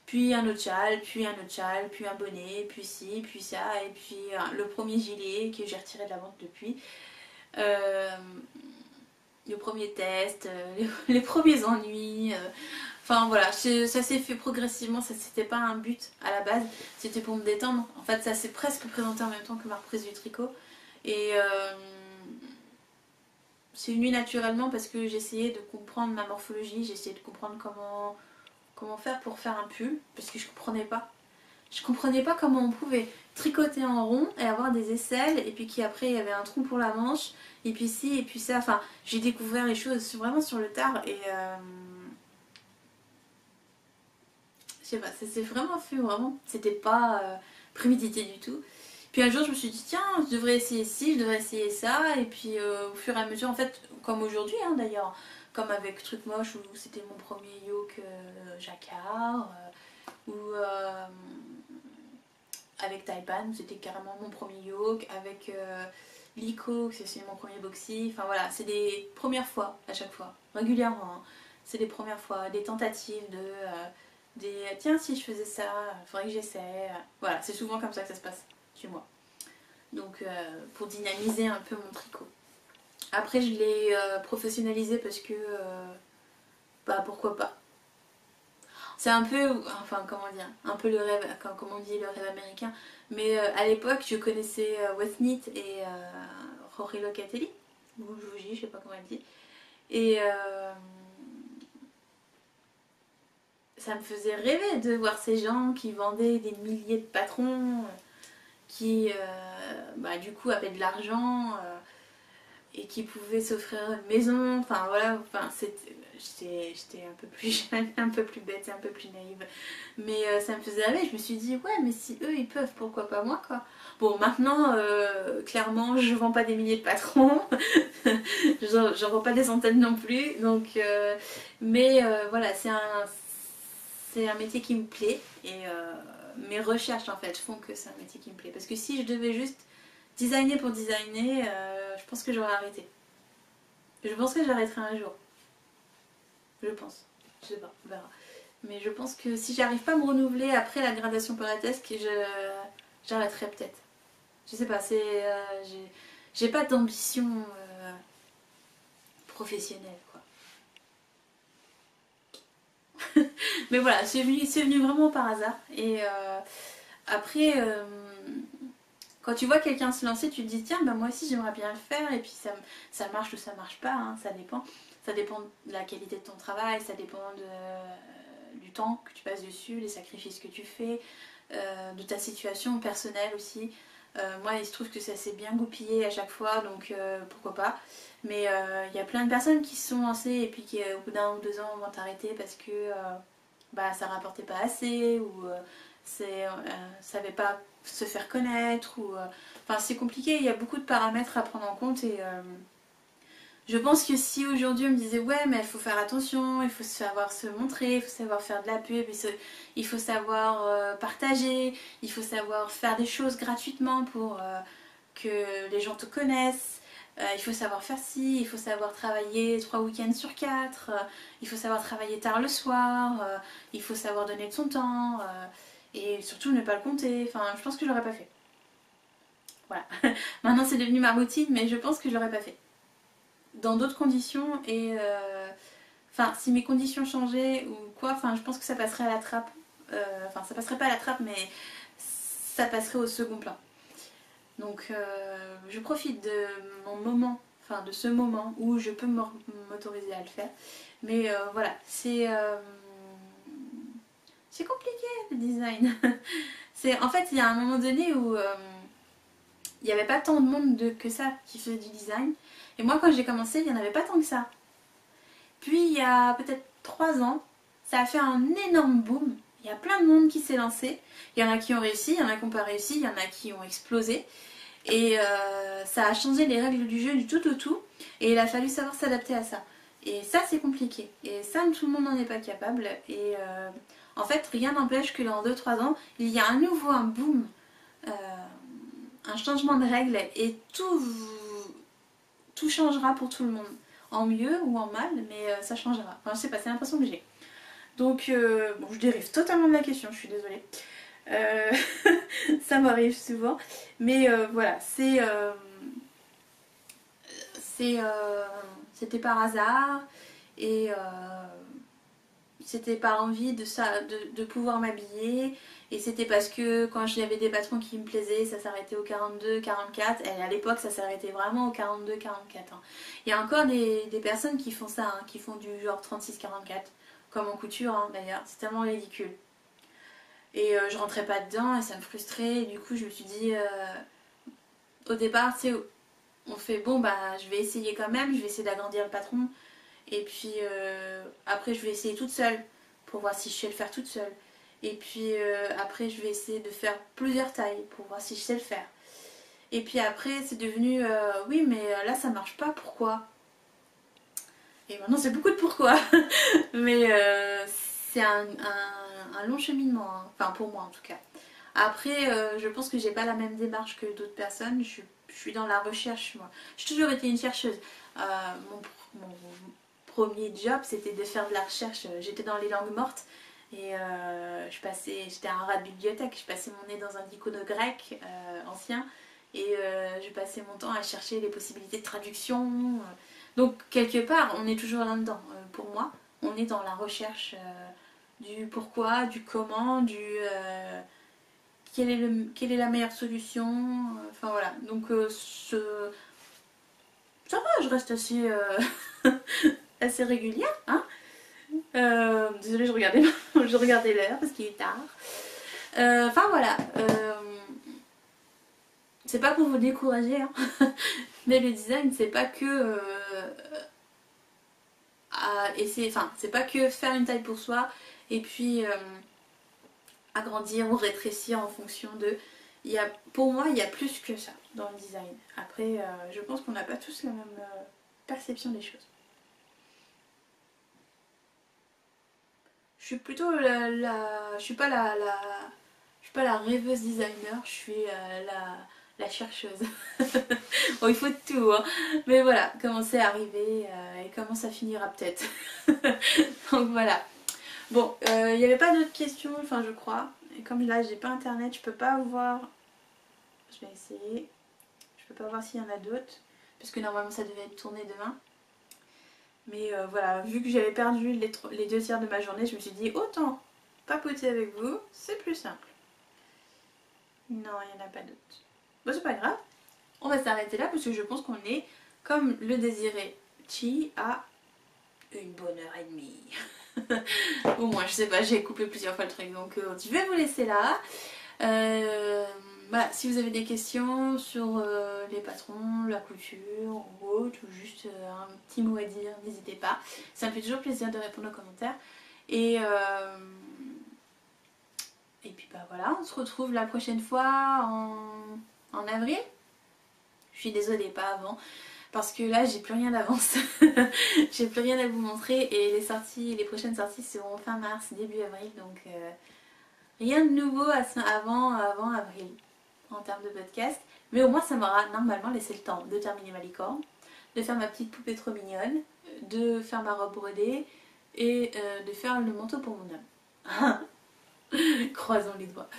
Puis un autre châle, puis un autre châle, puis un bonnet, puis ci, puis ça, et puis le premier gilet que j'ai retiré de la vente depuis. Le premier test, les premiers ennuis. Enfin voilà, ça s'est fait progressivement, ça c'était pas un but à la base, c'était pour me détendre. En fait ça s'est presque présenté en même temps que ma reprise du tricot. Et c'est venu naturellement parce que j'essayais de comprendre ma morphologie, j'essayais de comprendre comment faire pour faire un pull, parce que je comprenais pas. je comprenais pas comment on pouvait tricoter en rond et avoir des aisselles et puis qu'après il y avait un trou pour la manche et puis ci et puis ça. Enfin, j'ai découvert les choses vraiment sur le tard et je sais pas, ça s'est vraiment fait vraiment. C'était pas prémédité du tout. Puis un jour je me suis dit tiens, je devrais essayer ci, je devrais essayer ça et puis au fur et à mesure en fait comme aujourd'hui hein, d'ailleurs, comme avec Truc Moche où c'était mon premier yoke jacquard ou avec Taipan c'était carrément mon premier yoke, avec Lico c'est mon premier boxy, enfin voilà, c'est des premières fois à chaque fois, régulièrement, hein. C'est des premières fois, des tentatives de des tiens si je faisais ça, il faudrait que j'essaie, voilà, c'est souvent comme ça que ça se passe chez moi. Donc pour dynamiser un peu mon tricot. Après je l'ai professionnalisé parce que bah pourquoi pas. C'est un peu, enfin comment dire, un peu le rêve, comme on dit le rêve américain. Mais à l'époque je connaissais Westnit et Rory Locatelli, ou Jouji, je sais pas comment elle dit. Et ça me faisait rêver de voir ces gens qui vendaient des milliers de patrons, qui bah, du coup avaient de l'argent et qui pouvaient s'offrir une maison, enfin voilà, enfin, j'étais un peu plus jeune, un peu plus bête, un peu plus naïve, mais ça me faisait rêver, je me suis dit ouais mais si eux ils peuvent, pourquoi pas moi quoi. Bon maintenant clairement je vends pas des milliers de patrons, j'en vends pas des centaines non plus, donc mais voilà c'est un métier qui me plaît et mes recherches en fait font que c'est un métier qui me plaît, parce que si je devais juste designer pour designer, je pense que j'aurais arrêté. Je pense que j'arrêterai un jour. Je pense. Je sais pas, on verra. Mais je pense que si j'arrive pas à me renouveler après la gradation paratesque, j'arrêterai peut-être. Je sais pas, j'ai pas d'ambition professionnelle quoi. Mais voilà, c'est venu vraiment par hasard. Et après, quand tu vois quelqu'un se lancer, tu te dis tiens, bah moi aussi j'aimerais bien le faire. Et puis ça marche ou ça marche pas, hein, ça dépend. Ça dépend de la qualité de ton travail, ça dépend du temps que tu passes dessus, les sacrifices que tu fais, de ta situation personnelle aussi. Moi il se trouve que ça s'est bien goupillé à chaque fois, donc pourquoi pas. Mais il y a plein de personnes qui se sont lancées et puis qui au bout d'un ou deux ans vont t'arrêter parce que bah, ça rapportait pas assez ou savait pas se faire connaître ou enfin c'est compliqué, il y a beaucoup de paramètres à prendre en compte et je pense que si aujourd'hui on me disait ouais mais il faut faire attention, il faut savoir se montrer, il faut savoir faire de la pub, il faut savoir partager, il faut savoir faire des choses gratuitement pour que les gens te connaissent, il faut savoir faire ci, il faut savoir travailler 3 week-ends sur 4, il faut savoir travailler tard le soir, il faut savoir donner de son temps et surtout ne pas le compter, enfin je pense que je l'aurais pas fait. Voilà, maintenant c'est devenu ma routine mais je pense que je l'aurais pas fait. Dans d'autres conditions et enfin si mes conditions changeaient ou quoi, enfin je pense que ça passerait à la trappe, enfin ça passerait pas à la trappe mais ça passerait au second plan. Donc je profite de mon moment, enfin de ce moment où je peux m'autoriser à le faire. Mais voilà, c'est compliqué le design. En fait il y a un moment donné où il n'y avait pas tant de monde que ça qui faisait du design. Et moi quand j'ai commencé il n'y en avait pas tant que ça. Puis il y a peut-être 3 ans, ça a fait un énorme boom. Il y a plein de monde qui s'est lancé. Il y en a qui ont réussi, il y en a qui n'ont pas réussi, il y en a qui ont explosé. Et ça a changé les règles du jeu du tout au tout. Et il a fallu savoir s'adapter à ça. Et ça c'est compliqué. Et ça tout le monde n'en est pas capable. Et en fait rien n'empêche que dans 2-3 ans, il y a à nouveau un boom. Un changement de règles et tout changera pour tout le monde. En mieux ou en mal, mais ça changera. Enfin je sais pas, c'est l'impression que j'ai. Donc bon je dérive totalement de la question, je suis désolée. Ça m'arrive souvent. Mais voilà, c'était par hasard et c'était par envie de pouvoir m'habiller. Et c'était parce que quand j'avais des patrons qui me plaisaient, ça s'arrêtait au 42, 44. Et à l'époque, ça s'arrêtait vraiment au 42, 44. Hein. Il y a encore des personnes qui font ça, hein, qui font du genre 36, 44. Comme en couture hein, d'ailleurs. C'est tellement ridicule. Et je rentrais pas dedans et ça me frustrait. Et du coup, je me suis dit, au départ, tu sais, on fait bon, bah je vais essayer quand même, je vais essayer d'agrandir le patron. Et puis après, je vais essayer toute seule pour voir si je sais le faire toute seule. Et puis après, je vais essayer de faire plusieurs tailles pour voir si je sais le faire. Et puis après, c'est devenu oui, mais là ça marche pas, pourquoi? Et maintenant, c'est beaucoup de pourquoi. Mais c'est un long cheminement, hein. Enfin, pour moi en tout cas. Après, je pense que j'ai pas la même démarche que d'autres personnes. Je suis dans la recherche, moi. J'ai toujours été une chercheuse. Mon premier job, c'était de faire de la recherche. J'étais dans les langues mortes et j'étais un rat de bibliothèque. Je passais mon nez dans un icono grec ancien et je passais mon temps à chercher les possibilités de traduction. Donc, quelque part, on est toujours là-dedans. Pour moi, on est dans la recherche du pourquoi, du comment, du quelle est la meilleure solution. Enfin voilà. Donc, ça va, je reste assez, assez régulière. Hein. Désolée, je regardais l'heure parce qu'il est tard. Enfin voilà. C'est pas pour vous décourager, hein. Mais le design, c'est pas que essayer, enfin, c'est pas que faire une taille pour soi et puis agrandir ou rétrécir en fonction de. Pour moi, il y a plus que ça dans le design. Après, je pense qu'on n'a pas tous la même perception des choses. Je suis plutôt je suis pas je suis pas la rêveuse designer, je suis la chercheuse. Bon, il faut de tout, hein. Mais voilà, comment c'est arrivé et comment ça finira peut-être. Donc voilà. Bon, il n'y avait pas d'autres questions, enfin je crois. Et comme là j'ai pas internet, je peux pas voir. Je vais essayer. Je peux pas voir s'il y en a d'autres. Parce que normalement ça devait être tourné demain. Mais voilà, vu que j'avais perdu les 2 tiers de ma journée, je me suis dit autant papoter avec vous, c'est plus simple. Non, il n'y en a pas d'autres. Bon, c'est pas grave. On va s'arrêter là parce que je pense qu'on est, comme le désirait Chi, à 1 bonne heure et demie. Au moins, je sais pas, j'ai coupé plusieurs fois le truc, donc je vais vous laisser là. Voilà, si vous avez des questions sur les patrons, la couture ou autre, ou juste un petit mot à dire, n'hésitez pas. Ça me fait toujours plaisir de répondre aux commentaires. Et puis bah voilà, on se retrouve la prochaine fois en avril. Je suis désolée, pas avant. Parce que là, j'ai plus rien d'avance. J'ai plus rien à vous montrer. Et les prochaines sorties seront fin mars, début avril. Donc rien de nouveau avant avril en termes de podcast. Mais au moins, ça m'aura normalement laissé le temps de terminer ma licorne, de faire ma petite poupée trop mignonne, de faire ma robe brodée et de faire le manteau pour mon homme. Croisons les doigts.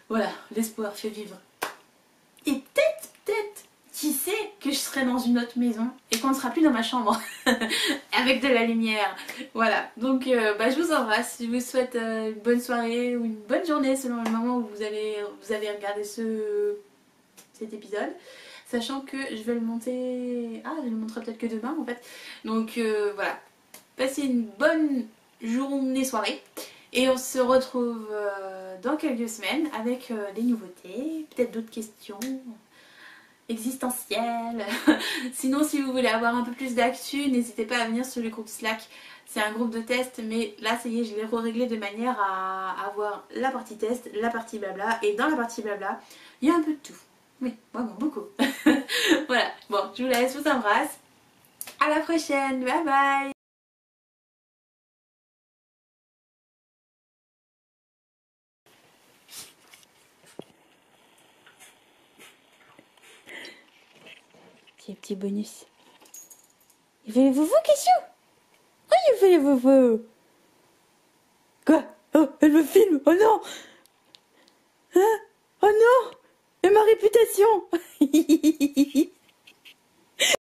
Voilà, l'espoir fait vivre. Et peut-être, qui sait que je serai dans une autre maison et qu'on ne sera plus dans ma chambre avec de la lumière. Voilà, donc je vous embrasse. Je vous souhaite une bonne soirée ou une bonne journée selon le moment où vous avez regardé cet épisode. Sachant que je vais le monter... Ah, je le montrerai peut-être que demain en fait. Donc voilà, passez une bonne journée, soirée. Et on se retrouve dans quelques semaines avec des nouveautés, peut-être d'autres questions existentielles. Sinon, si vous voulez avoir un peu plus d'actu, n'hésitez pas à venir sur le groupe Slack. C'est un groupe de test, mais là, ça y est, je l'ai réglé de manière à avoir la partie test, la partie blabla. Et dans la partie blabla, il y a un peu de tout. Oui, vraiment beaucoup. Voilà, bon, je vous laisse, je vous embrasse. À la prochaine, bye bye. Petit bonus. Il fait les vouvous, question. Oh, il fait les vouvous. Quoi? Oh, elle me filme. Oh non. Hein? Oh non. Et ma réputation.